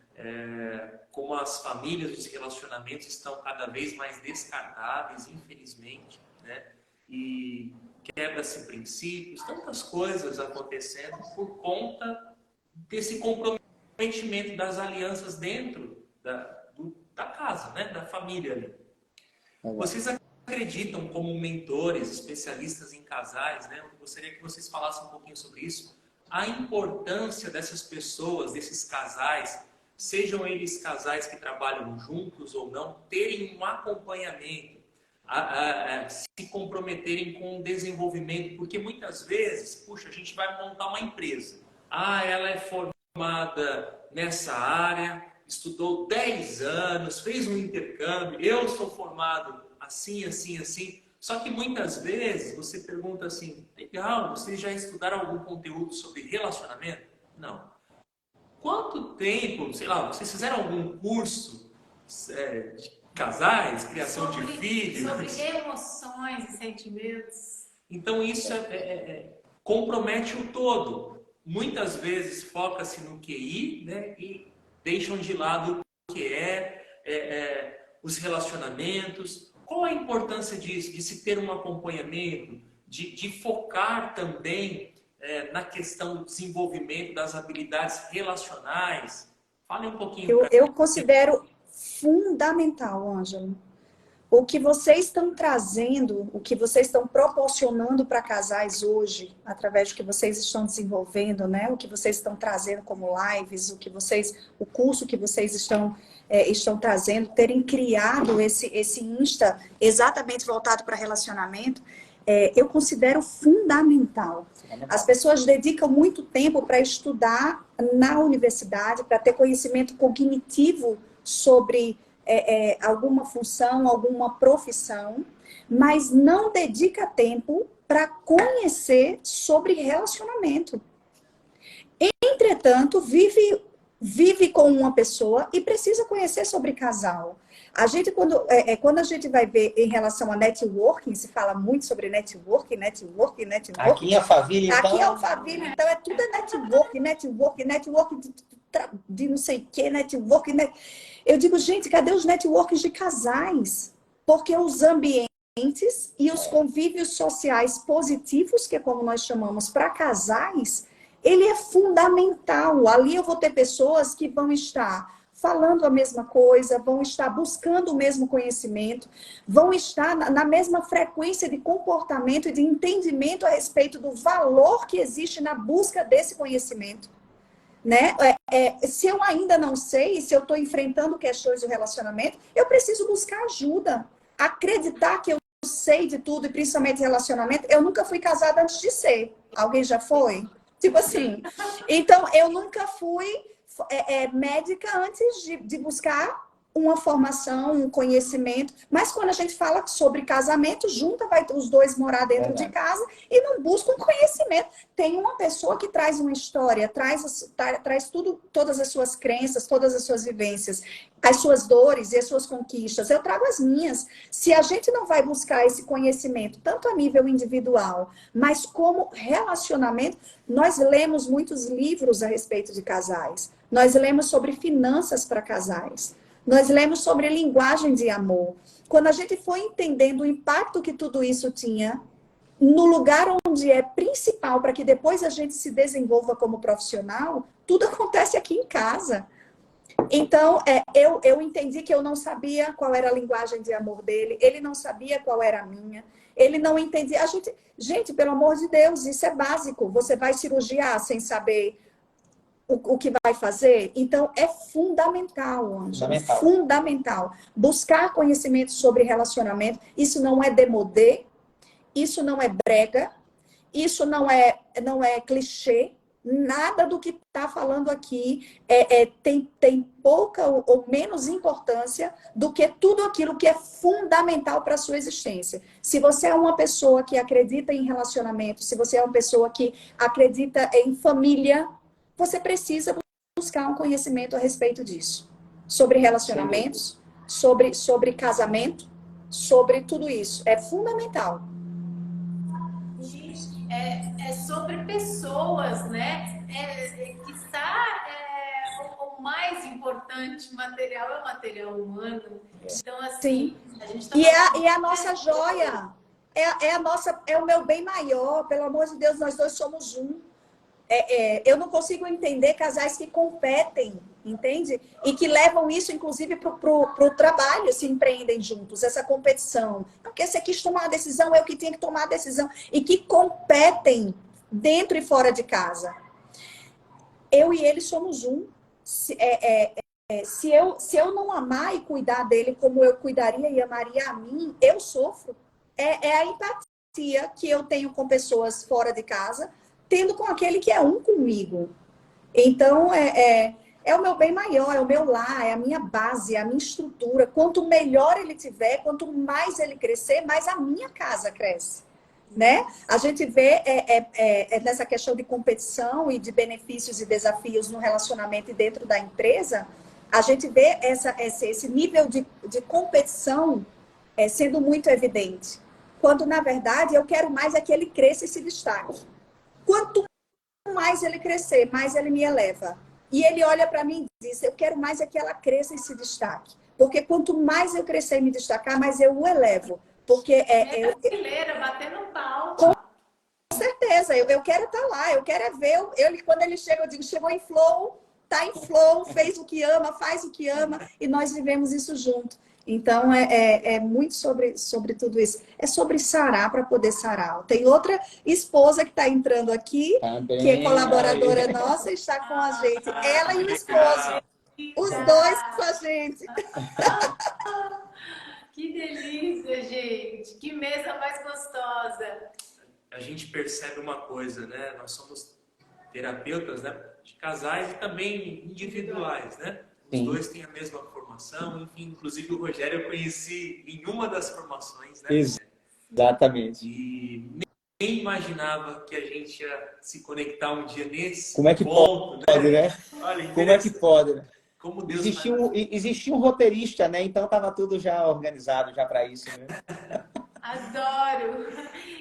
Como as famílias, os relacionamentos estão cada vez mais descartáveis, infelizmente, né? E quebra-se princípios, tantas coisas acontecendo por conta desse comprometimento das alianças dentro da casa, né? Da família ali. Vocês acreditam, como mentores, especialistas em casais, né? Eu gostaria que vocês falassem um pouquinho sobre isso, a importância dessas pessoas, desses casais, sejam eles casais que trabalham juntos ou não, terem um acompanhamento, se comprometerem com o desenvolvimento, porque muitas vezes, puxa, a gente vai montar uma empresa. Ela é formada nessa área, estudou 10 anos, fez um intercâmbio, eu sou formado assim, assim, assim. Só que muitas vezes você pergunta assim, legal, vocês já estudaram algum conteúdo sobre relacionamento? Não. Quanto tempo, sei lá, vocês fizeram algum curso de casais, criação de filhos? Sobre emoções e sentimentos. Então isso compromete o todo. Muitas vezes foca-se no QI, né, e deixam de lado o que os relacionamentos. Qual a importância disso, de se ter um acompanhamento, de focar também na questão do desenvolvimento das habilidades relacionais? Fale um pouquinho. Eu considero fundamental, Ângelo. o que vocês estão trazendo, o que vocês estão proporcionando para casais hoje, através do que vocês estão desenvolvendo, né? O que vocês estão trazendo como lives, o curso que vocês estão trazendo, terem criado esse Insta exatamente voltado para relacionamento, eu considero fundamental. As pessoas dedicam muito tempo para estudar na universidade, para ter conhecimento cognitivo sobre alguma função, alguma profissão, mas não dedica tempo para conhecer sobre relacionamento. Entretanto, vive com uma pessoa e precisa conhecer sobre casal. A gente, quando a gente vai ver em relação a networking, se fala muito sobre networking. Aqui em Alphaville, então... Aqui em Alphaville, então, tudo networking de não sei o que, networking. Eu digo, gente, cadê os networks de casais? Porque os ambientes e os convívios sociais positivos, que é como nós chamamos para casais, ele é fundamental. Ali eu vou ter pessoas que vão estar falando a mesma coisa, vão estar buscando o mesmo conhecimento, vão estar na mesma frequência de comportamento e de entendimento a respeito do valor que existe na busca desse conhecimento. Né? Se eu ainda não sei, se eu estou enfrentando questões do relacionamento, eu preciso buscar ajuda. Acreditar que eu sei de tudo, e principalmente relacionamento. Eu nunca fui casada antes de ser. Alguém já foi? Tipo assim. Então, eu nunca fui médica antes de buscar uma formação, um conhecimento. Mas quando a gente fala sobre casamento, vai os dois morar dentro de casa e não buscam conhecimento. Tem uma pessoa que traz uma história, traz tudo, todas as suas crenças, todas as suas vivências, as suas dores e as suas conquistas. Eu trago as minhas. Se a gente não vai buscar esse conhecimento, tanto a nível individual, mas como relacionamento, nós lemos muitos livros a respeito de casais. Nós lemos sobre finanças para casais. Nós lemos sobre linguagem de amor. Quando a gente foi entendendo o impacto que tudo isso tinha, no lugar onde é principal para que depois a gente se desenvolva como profissional, tudo acontece aqui em casa. Então, eu entendi que eu não sabia qual era a linguagem de amor dele, ele não sabia qual era a minha, ele não entendia. Gente, pelo amor de Deus, isso é básico. Você vai cirurgiar sem saber o que vai fazer? Então, é fundamental, Ângela. Fundamental. Buscar conhecimento sobre relacionamento. Isso não é demodê, isso não é brega, isso não é clichê. Nada do que está falando aqui tem pouca ou menos importância do que tudo aquilo que é fundamental para a sua existência. Se você é uma pessoa que acredita em relacionamento, se você é uma pessoa que acredita em família, você precisa buscar um conhecimento a respeito disso. Sobre relacionamentos, sobre casamento, sobre tudo isso. É fundamental. Gente, é sobre pessoas, né? O mais importante, o material é o material humano. Então, assim, a gente tá e a nossa joia. É o meu bem maior. Pelo amor de Deus, nós dois somos um. Eu não consigo entender casais que competem, entende? E que levam isso, inclusive, para o trabalho, se empreendem juntos, essa competição. Porque você quis tomar a decisão, eu que tinha que tomar a decisão. E que competem dentro e fora de casa. Eu e ele somos um. Se eu não amar e cuidar dele como eu cuidaria e amaria a mim, eu sofro. É a empatia que eu tenho com pessoas fora de casa, tendo com aquele que é um comigo. Então, é o meu bem maior, é o meu lar, é a minha base, é a minha estrutura. Quanto melhor ele tiver, quanto mais ele crescer, mais a minha casa cresce. Né? A gente vê nessa questão de competição e de benefícios e desafios no relacionamento e dentro da empresa, a gente vê esse nível de competição sendo muito evidente. Quando, na verdade, eu quero mais é que ele cresça e se destaque. Quanto mais ele crescer, mais ele me eleva. E ele olha para mim e diz, eu quero mais é que ela cresça e se destaque. Porque quanto mais eu crescer e me destacar, mais eu o elevo. Porque brasileira, batendo pau. Com certeza, eu quero estar lá, eu quero ver ele quando ele chega, eu digo, chegou em flow, tá em flow, fez o que ama, faz o que ama, e nós vivemos isso junto. Então, é muito sobre tudo isso. É sobre sarar para poder sarar. Tem outra esposa que está entrando aqui, Também, que é colaboradora aí. nossa, está com a gente. Ela e o esposo. Os dois com a gente. Que delícia, gente! Que mesa mais gostosa! A gente percebe uma coisa, né? Nós somos terapeutas, né? De casais e também individuais, né? Os Sim. dois têm a mesma formação, enfim, inclusive o Rogério eu conheci em uma das formações, né? Exatamente. E nem imaginava que a gente ia se conectar um dia nesse Como é que ponto, pode, né? Olha, Como é que pode, né? como Deus Existia um roteirista, né? Então estava tudo já organizado já para isso, né? Adoro!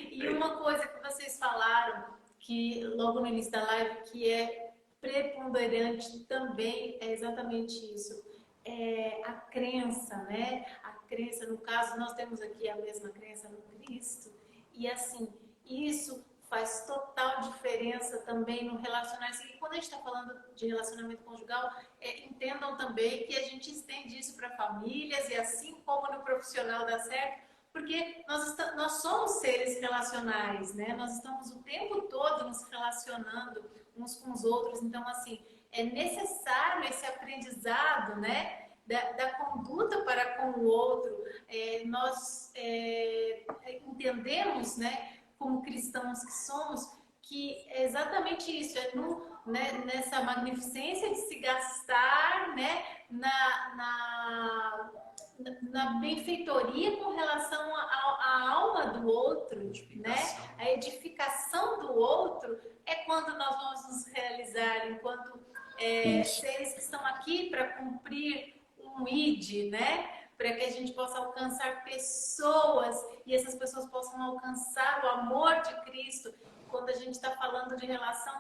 E uma coisa que vocês falaram, que logo no início da live, que é preponderante também, é exatamente isso. É a crença, né? A crença, no caso, nós temos aqui a mesma crença no Cristo. E assim, isso faz total diferença também no relacionamento. E quando a gente está falando de relacionamento conjugal, entendam também que a gente estende isso para famílias e assim como no profissional dá certo, porque nós somos seres relacionais, né? Nós estamos o tempo todo nos relacionando uns com os outros. Então, assim, é necessário esse aprendizado, né? Da conduta para com o outro. Nós entendemos, né? Como cristãos que somos, que é exatamente isso, nessa magnificência de se gastar, né? Na benfeitoria com relação à alma do outro, né? A edificação do outro é quando nós vamos nos realizar enquanto seres que estão aqui para cumprir um ID, né? Para que a gente possa alcançar pessoas e essas pessoas possam alcançar o amor de Cristo. Quando a gente está falando de relação,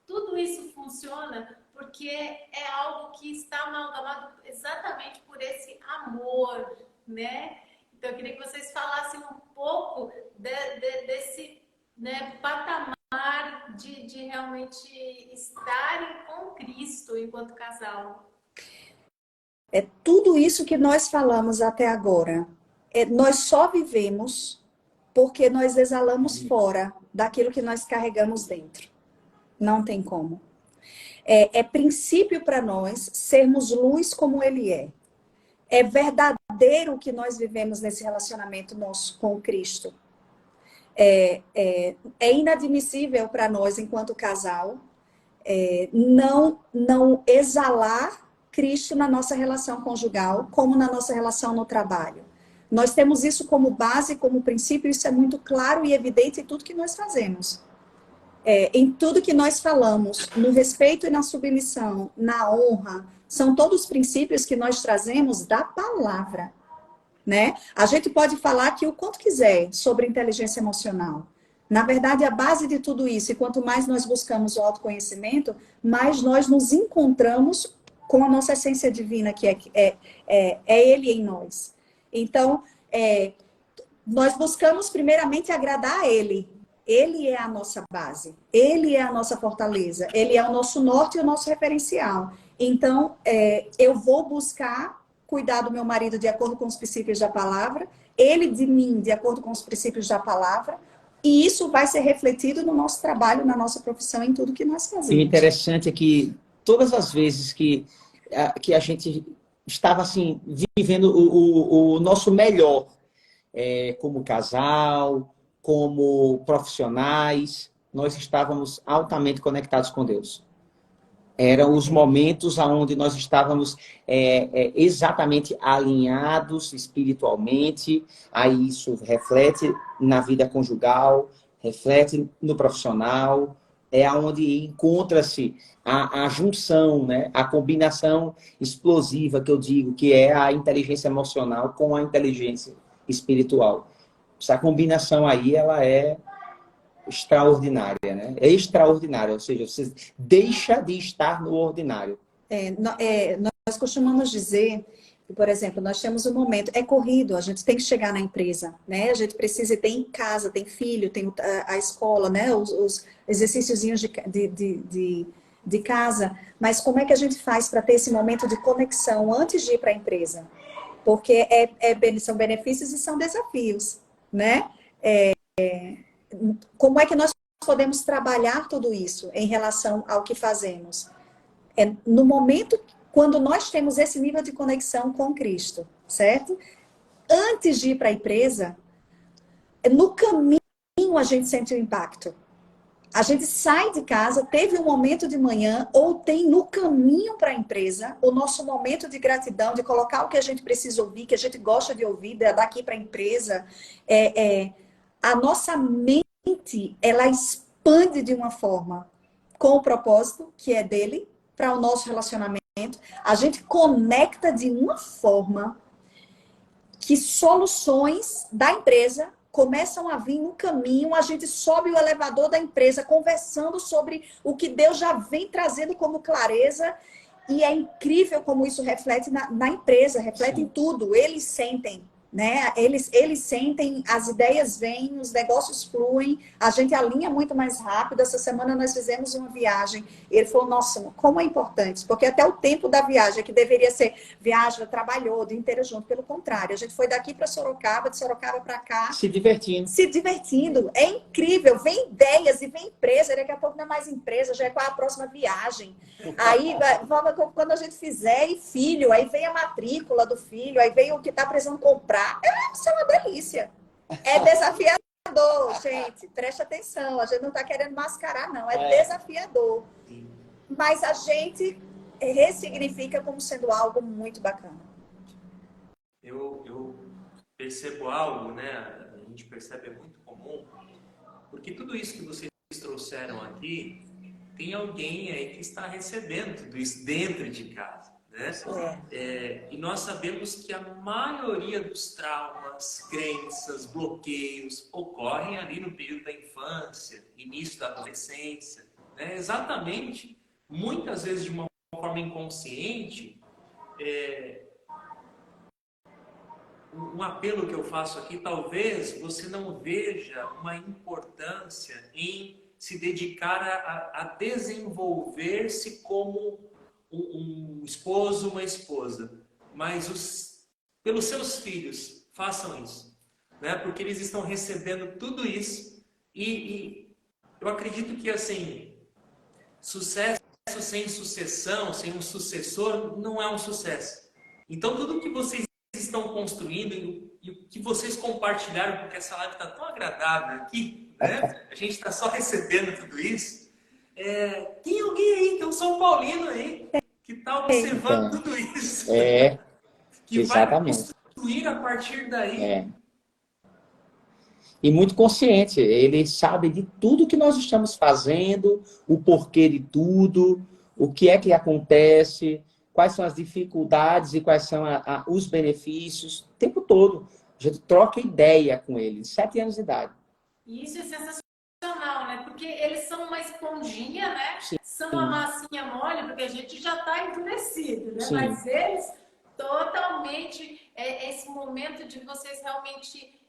tudo isso funciona porque é algo que está amalgamado exatamente por esse amor, né? Então, eu queria que vocês falassem um pouco desse, né, patamar de realmente estarem com Cristo enquanto casal. É tudo isso que nós falamos até agora. Nós só vivemos porque nós exalamos fora daquilo que nós carregamos dentro. Não tem como. É princípio para nós sermos luz como Ele é. É verdadeiro o que nós vivemos nesse relacionamento nosso com Cristo. É inadmissível para nós, enquanto casal, não exalar Cristo na nossa relação conjugal, como na nossa relação no trabalho. Nós temos isso como base, como princípio, isso é muito claro e evidente em tudo que nós fazemos. Em tudo que nós falamos, no respeito e na submissão, na honra, são todos princípios que nós trazemos da palavra, né? A gente pode falar aqui o quanto quiser sobre inteligência emocional. Na verdade, a base de tudo isso, e quanto mais nós buscamos o autoconhecimento, mais nós nos encontramos com a nossa essência divina, que é Ele em nós. Então, nós buscamos primeiramente agradar a Ele. Ele é a nossa base, Ele é a nossa fortaleza, Ele é o nosso norte e o nosso referencial. Então, eu vou buscar cuidar do meu marido de acordo com os princípios da palavra, ele de mim de acordo com os princípios da palavra, e isso vai ser refletido no nosso trabalho, na nossa profissão, em tudo que nós fazemos. E o interessante é que todas as vezes que a gente estava assim, vivendo o nosso melhor, como casal, como profissionais, nós estávamos altamente conectados com Deus. Eram os momentos onde nós estávamos exatamente alinhados espiritualmente. Aí isso reflete na vida conjugal, reflete no profissional. É onde encontra-se a junção, né? A combinação explosiva que eu digo, que é a inteligência emocional com a inteligência espiritual. Essa combinação aí, ela é extraordinária, né? É extraordinária, ou seja, você deixa de estar no ordinário. Nós costumamos dizer, por exemplo, nós temos um momento, é corrido, a gente tem que chegar na empresa, né? A gente precisa ter em casa, tem filho, tem a escola, né? Os exercíciozinhos de casa, mas como é que a gente faz para ter esse momento de conexão antes de ir para a empresa? Porque são benefícios e são desafios, né? Como é que nós podemos trabalhar tudo isso em relação ao que fazemos? No momento quando nós temos esse nível de conexão com Cristo, certo? Antes de ir para a empresa, no caminho a gente sente o impacto. A gente sai de casa, teve um momento de manhã, ou tem no caminho para a empresa, o nosso momento de gratidão, de colocar o que a gente precisa ouvir, que a gente gosta de ouvir, daqui para a empresa. A nossa mente, ela expande de uma forma com o propósito, que é dele, para o nosso relacionamento. A gente conecta de uma forma que soluções da empresa começam a vir no caminho, a gente sobe o elevador da empresa conversando sobre o que Deus já vem trazendo como clareza, e é incrível como isso reflete na empresa, reflete Sim. em tudo. Eles sentem, né? Eles sentem, as ideias vêm, os negócios fluem, a gente alinha muito mais rápido. Essa semana nós fizemos uma viagem, ele falou, nossa, como é importante, porque até o tempo da viagem, que deveria ser viagem, trabalhou o dia inteiro junto, pelo contrário, a gente foi daqui para Sorocaba, de Sorocaba para cá. Se divertindo, é incrível, vem ideias e vem empresa, daqui a pouco não é mais empresa, já é qual a próxima viagem. Aí, quando a gente fizer, e filho, aí vem a matrícula do filho, aí vem o que está precisando comprar. Isso é uma delícia. É desafiador, gente. Preste atenção. A gente não está querendo mascarar, não. É desafiador. Mas a gente ressignifica como sendo algo muito bacana. Eu percebo algo, né? A gente percebe, é muito comum, porque tudo isso que vocês trouxeram aqui, tem alguém aí que está recebendo tudo isso dentro de casa. Né? E nós sabemos que a maioria dos traumas, crenças, bloqueios ocorrem ali no período da infância, início da adolescência, né? Exatamente, muitas vezes de uma forma inconsciente. Um apelo que eu faço aqui, talvez você não veja uma importância em se dedicar a desenvolver-se como um esposo, uma esposa, mas pelos seus filhos, façam isso, né? Porque eles estão recebendo tudo isso, e eu acredito que, assim, sucesso sem sucessão, sem um sucessor, não é um sucesso. Então, tudo que vocês estão construindo e o que vocês compartilharam, porque essa live está tão agradável aqui, né? A gente está só recebendo tudo isso. Tem alguém aí, tem um São Paulino aí, que está observando tudo isso. Que exatamente. Vai construir a partir daí. E muito consciente, ele sabe de tudo que nós estamos fazendo, o porquê de tudo, o que é que acontece, quais são as dificuldades e quais são os benefícios, o tempo todo. A gente troca ideia com ele, 7 anos de idade. E isso é sensacional, né? Porque eles são uma esponjinha, né? Sim. São uma massinha mole, porque a gente já está endurecido, né? Sim. Mas eles totalmente, esse momento de vocês realmente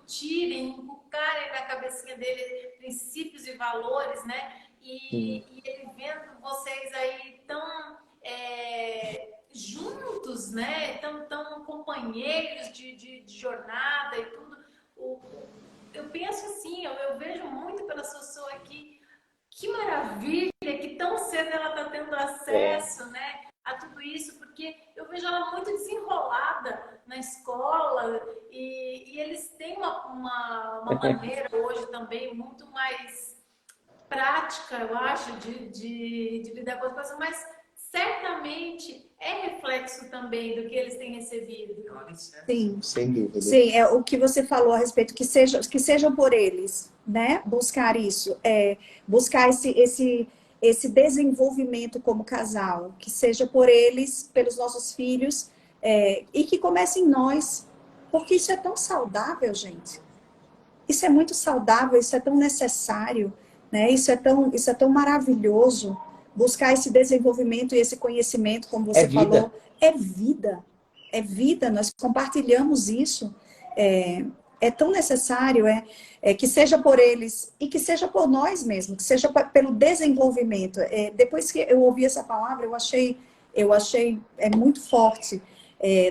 inculcarem na cabecinha dele princípios e valores, né? E ele vendo vocês aí tão juntos, né? Tão companheiros de jornada e tudo. Eu penso assim, eu vejo muito pela Sossô aqui, que maravilha que tão cedo ela está tendo acesso, né, a tudo isso, porque eu vejo ela muito desenrolada na escola, e eles têm uma maneira hoje também muito mais prática, eu acho, de lidar com as coisas, mas certamente é reflexo também do que eles têm recebido. Sim, sem dúvida. Sim, é o que você falou a respeito, que sejam por eles, né? Buscar isso, buscar esse desenvolvimento como casal, que seja por eles, pelos nossos filhos, e que comece em nós, porque isso é tão saudável, gente. Isso é muito saudável, isso é tão necessário, né? Isso é tão maravilhoso. Buscar esse desenvolvimento e esse conhecimento, como você falou, é vida. É vida, nós compartilhamos isso. É tão necessário, que seja por eles e que seja por nós mesmos, que seja pelo desenvolvimento. Depois que eu ouvi essa palavra, eu achei muito forte.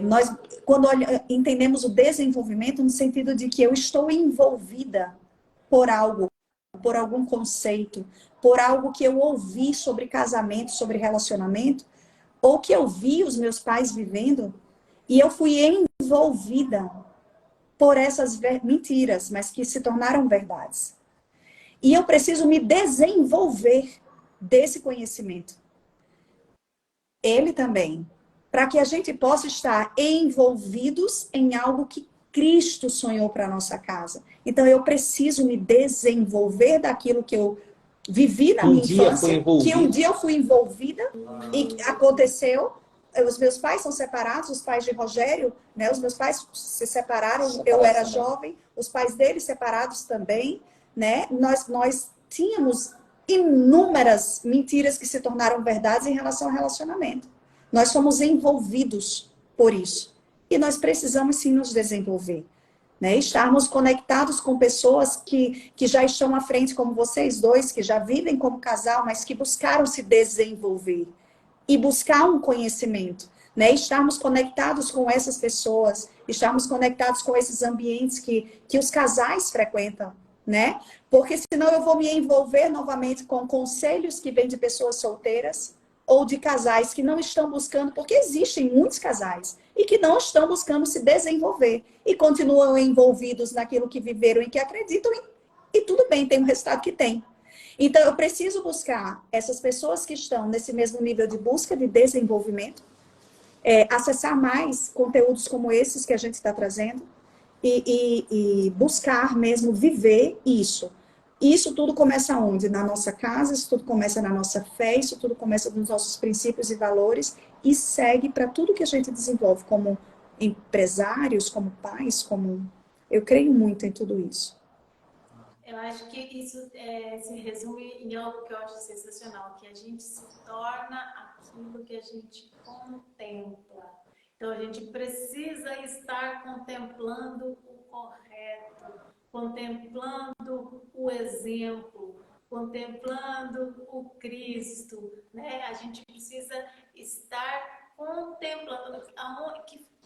Nós, quando entendemos o desenvolvimento no sentido de que eu estou envolvida por algo, por algum conceito, por algo que eu ouvi sobre casamento, sobre relacionamento, ou que eu vi os meus pais vivendo, e eu fui envolvida por essas mentiras, mas que se tornaram verdades. E eu preciso me desenvolver desse conhecimento. Ele também. Para que a gente possa estar envolvidos em algo que Cristo sonhou para a nossa casa. Então, eu preciso me desenvolver daquilo que eu vivi na minha infância, que um dia eu fui envolvida e aconteceu. Os meus pais são separados, os pais de Rogério, né? Os meus pais se separaram, eu era jovem, os pais dele separados também, né? Nós tínhamos inúmeras mentiras que se tornaram verdades em relação ao relacionamento. Nós somos envolvidos por isso. E nós precisamos sim nos desenvolver. Né? Estarmos conectados com pessoas que já estão à frente, como vocês dois, que já vivem como casal, mas que buscaram se desenvolver e buscar um conhecimento. Né? Estarmos conectados com essas pessoas, estarmos conectados com esses ambientes que os casais frequentam. Né? Porque senão eu vou me envolver novamente com conselhos que vêm de pessoas solteiras ou de casais que não estão buscando, porque existem muitos casais e que não estão buscando se desenvolver e continuam envolvidos naquilo que viveram e que acreditam e tudo bem, tem o resultado que tem. Então eu preciso buscar essas pessoas que estão nesse mesmo nível de busca de desenvolvimento, acessar mais conteúdos como esses que a gente está trazendo, e buscar mesmo viver isso. Isso tudo começa onde? Na nossa casa, isso tudo começa na nossa fé, isso tudo começa nos nossos princípios e valores e segue para tudo que a gente desenvolve como empresários, como pais, como... Eu creio muito em tudo isso. Eu acho que isso se resume em algo que eu acho sensacional, que a gente se torna aquilo que a gente contempla. Então, a gente precisa estar contemplando o correto, contemplando o exemplo, contemplando o Cristo, né? A gente precisa estar contemplando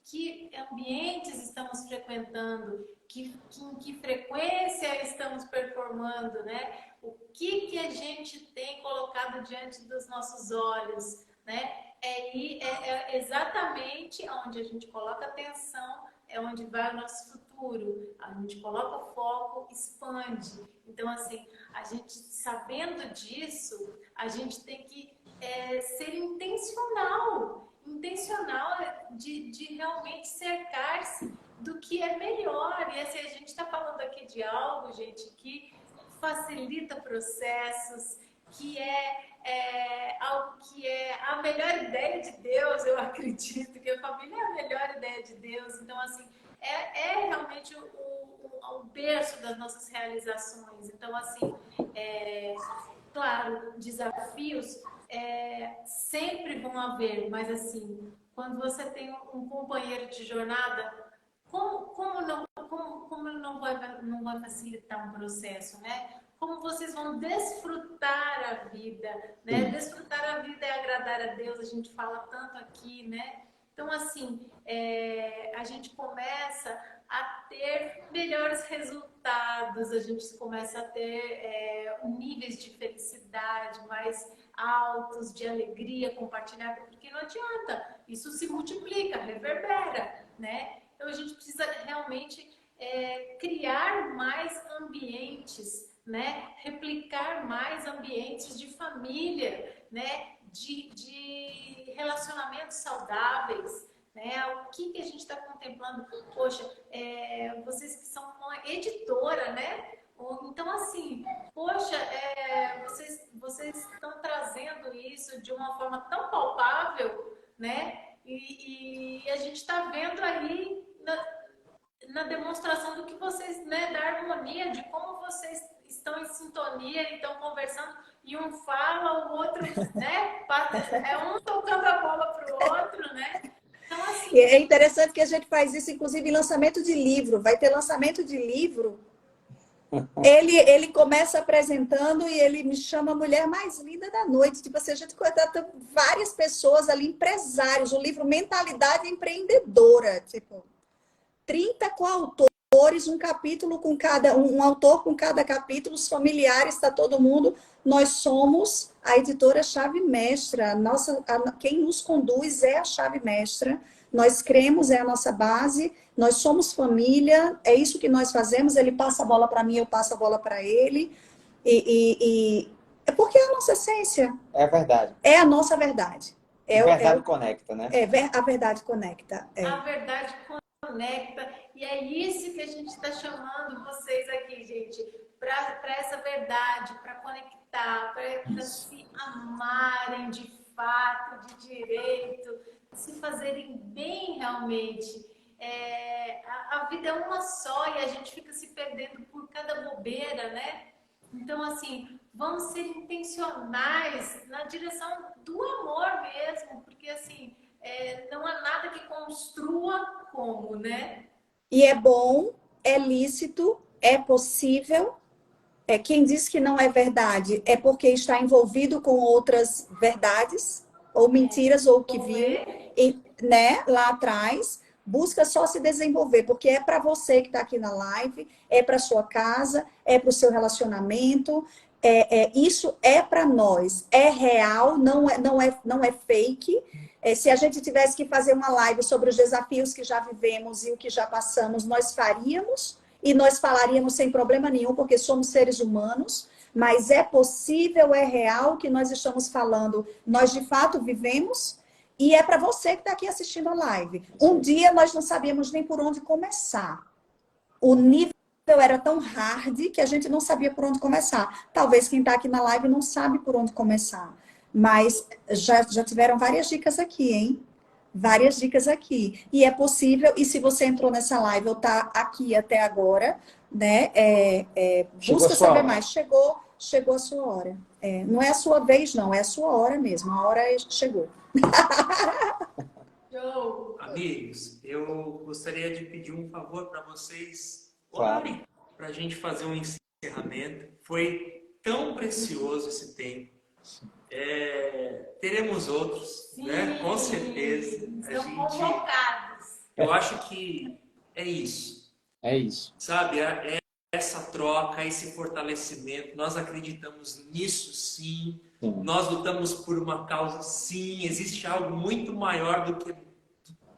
que ambientes estamos frequentando, em que frequência estamos performando, né? O que a gente tem colocado diante dos nossos olhos, né? É exatamente onde a gente coloca atenção, é onde vai o nosso futuro. A gente coloca o foco, expande. Então, assim, a gente sabendo disso, a gente tem que ser intencional de realmente cercar-se do que é melhor. E assim, a gente está falando aqui de algo, gente, que facilita processos, que algo que é a melhor ideia de Deus, eu acredito que a família é a melhor ideia de Deus. Então, assim, é realmente o berço das nossas realizações. Então, assim, claro, desafios sempre vão haver, mas assim, quando você tem um companheiro de jornada, como não vai facilitar um processo, né? Como vocês vão desfrutar a vida, né? Desfrutar a vida é agradar a Deus, a gente fala tanto aqui, né? Então, assim, a gente começa a ter melhores resultados, a gente começa a ter níveis de felicidade mais altos, de alegria compartilhada, porque não adianta, isso se multiplica, reverbera, né? Então, a gente precisa realmente criar mais ambientes, né? Replicar mais ambientes de família, né? De relacionamentos saudáveis, né? O que a gente está contemplando? Poxa, vocês que são uma editora, né? Então, assim, poxa, vocês estão trazendo isso de uma forma tão palpável, né? E a gente está vendo aí na demonstração do que vocês, né, da harmonia, de como vocês estão em sintonia, estão conversando, e um fala, o outro, né, um tocando a bola para o outro, né? Então, assim... É interessante que a gente faz isso, inclusive, em lançamento de livro. Vai ter lançamento de livro Ele começa apresentando e ele me chama a mulher mais linda da noite. Tipo assim, a gente contrata várias pessoas ali, empresários. O livro Mentalidade Empreendedora. Tipo, 30 coautores, um capítulo com cada, um autor com cada capítulo, os familiares, está todo mundo. Nós somos a editora Chave Mestra. Quem nos conduz é a Chave Mestra. Nós cremos, é a nossa base. Nós somos família, é isso que nós fazemos. Ele passa a bola para mim, eu passo a bola para ele. É porque é a nossa essência. É a verdade. É a nossa verdade. A verdade conecta, né? A verdade conecta. A verdade conecta. E é isso que a gente está chamando vocês aqui, gente, para essa verdade, para conectar, para se amarem de fato, de direito, se fazerem bem realmente. A vida é uma só e a gente fica se perdendo por cada bobeira, né? Então, assim, vamos ser intencionais na direção do amor mesmo, porque, assim, não há nada que construa como, né? E é bom, é lícito, é possível. Quem diz que não é verdade é porque está envolvido com outras verdades, ou mentiras, ou o que viu, né, lá atrás. Busca só se desenvolver, porque é para você que está aqui na live, é para sua casa, é para o seu relacionamento. Isso é para nós, é real, não é fake. Se a gente tivesse que fazer uma live sobre os desafios que já vivemos e o que já passamos, nós faríamos e nós falaríamos sem problema nenhum, porque somos seres humanos, mas é possível, é real o que nós estamos falando. Nós de fato vivemos. E é para você que está aqui assistindo a live. Um dia nós não sabíamos nem por onde começar. O nível era tão hard que a gente não sabia por onde começar. Talvez quem está aqui na live não sabe por onde começar. Mas já tiveram várias dicas aqui, hein? Várias dicas aqui. E é possível, e se você entrou nessa live ou está aqui até agora, né? Busca saber mais. Chegou a sua hora. Não é a sua vez, não. É a sua hora mesmo. A hora chegou. Amigos, eu gostaria de pedir um favor para vocês Claro. para a gente fazer um encerramento. Foi tão precioso esse tempo. Teremos outros, Sim, né? Com certeza. Estão convocados. Eu acho que é isso. É isso. Sabe, essa troca, esse fortalecimento, nós acreditamos nisso sim. Nós lutamos por uma causa, sim. Existe algo muito maior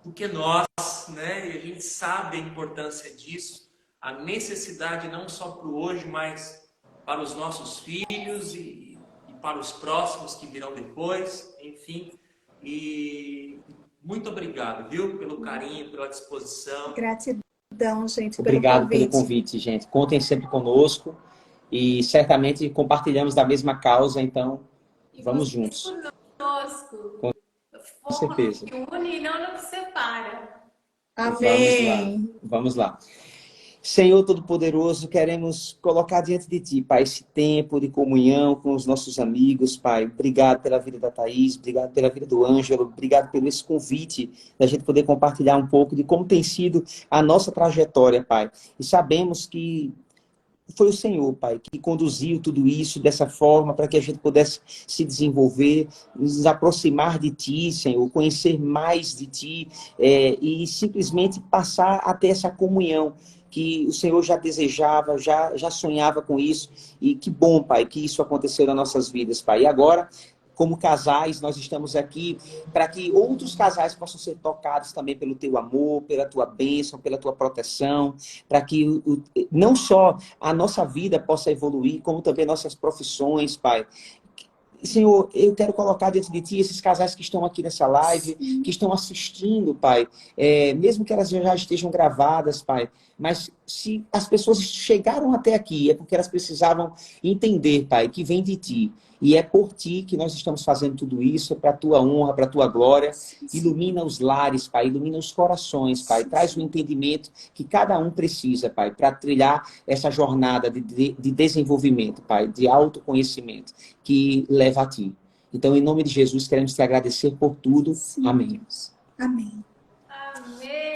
do que nós, né? E a gente sabe a importância disso, a necessidade não só para o hoje, mas para os nossos filhos e para os próximos que virão depois, enfim. E muito obrigado, viu? Pelo carinho, pela disposição. Gratidão, gente, Obrigado pelo convite, gente. Contem sempre conosco e certamente compartilhamos da mesma causa, então vamos juntos. Conosco. Com certeza. Que une e não nos separa. Amém. Vamos lá. Senhor Todo-Poderoso, queremos colocar diante de Ti, Pai, esse tempo de comunhão com os nossos amigos, Pai. Obrigado pela vida da Thaís, obrigado pela vida do Ângelo, obrigado pelo esse convite, da gente poder compartilhar um pouco de como tem sido a nossa trajetória, Pai. E sabemos que foi o Senhor, Pai, que conduziu tudo isso dessa forma para que a gente pudesse se desenvolver, nos aproximar de Ti, Senhor, conhecer mais de Ti e simplesmente passar a ter essa comunhão que o Senhor já desejava, já sonhava com isso. E que bom, Pai, que isso aconteceu nas nossas vidas, Pai. E agora, como casais, nós estamos aqui para que outros casais possam ser tocados também pelo Teu amor, pela Tua bênção, pela Tua proteção, para que não só a nossa vida possa evoluir, como também nossas profissões, Pai. Senhor, eu quero colocar diante de Ti esses casais que estão aqui nessa live, que estão assistindo, Pai, mesmo que elas já estejam gravadas, Pai, mas se as pessoas chegaram até aqui, é porque elas precisavam entender, Pai, que vem de Ti. E é por Ti que nós estamos fazendo tudo isso, é para a Tua honra, para a Tua glória. Ilumina os lares, Pai, ilumina os corações, Pai. Traz o entendimento que cada um precisa, Pai, para trilhar essa jornada de desenvolvimento, Pai, de autoconhecimento, que leva a Ti. Então, em nome de Jesus, queremos Te agradecer por tudo. Amém. Amém. Amém.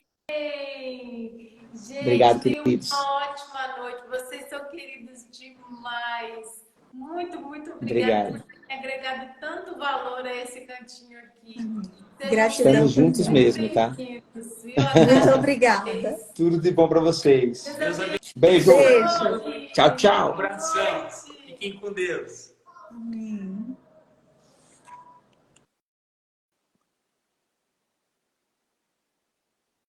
Gente, Obrigado, tenham queridos. uma ótima noite. Vocês são queridos demais. Muito, muito obrigada Obrigado. por terem agregado tanto valor a esse cantinho aqui. Sejam Gratidão. Estamos juntos muito mesmo, tá? bem-vindos, viu? Até Muito mais. obrigada. Tudo de bom para vocês. Deus abençoe. Beijo. Beijo. Tchau, tchau. Um abração. Fiquem com Deus. Amém.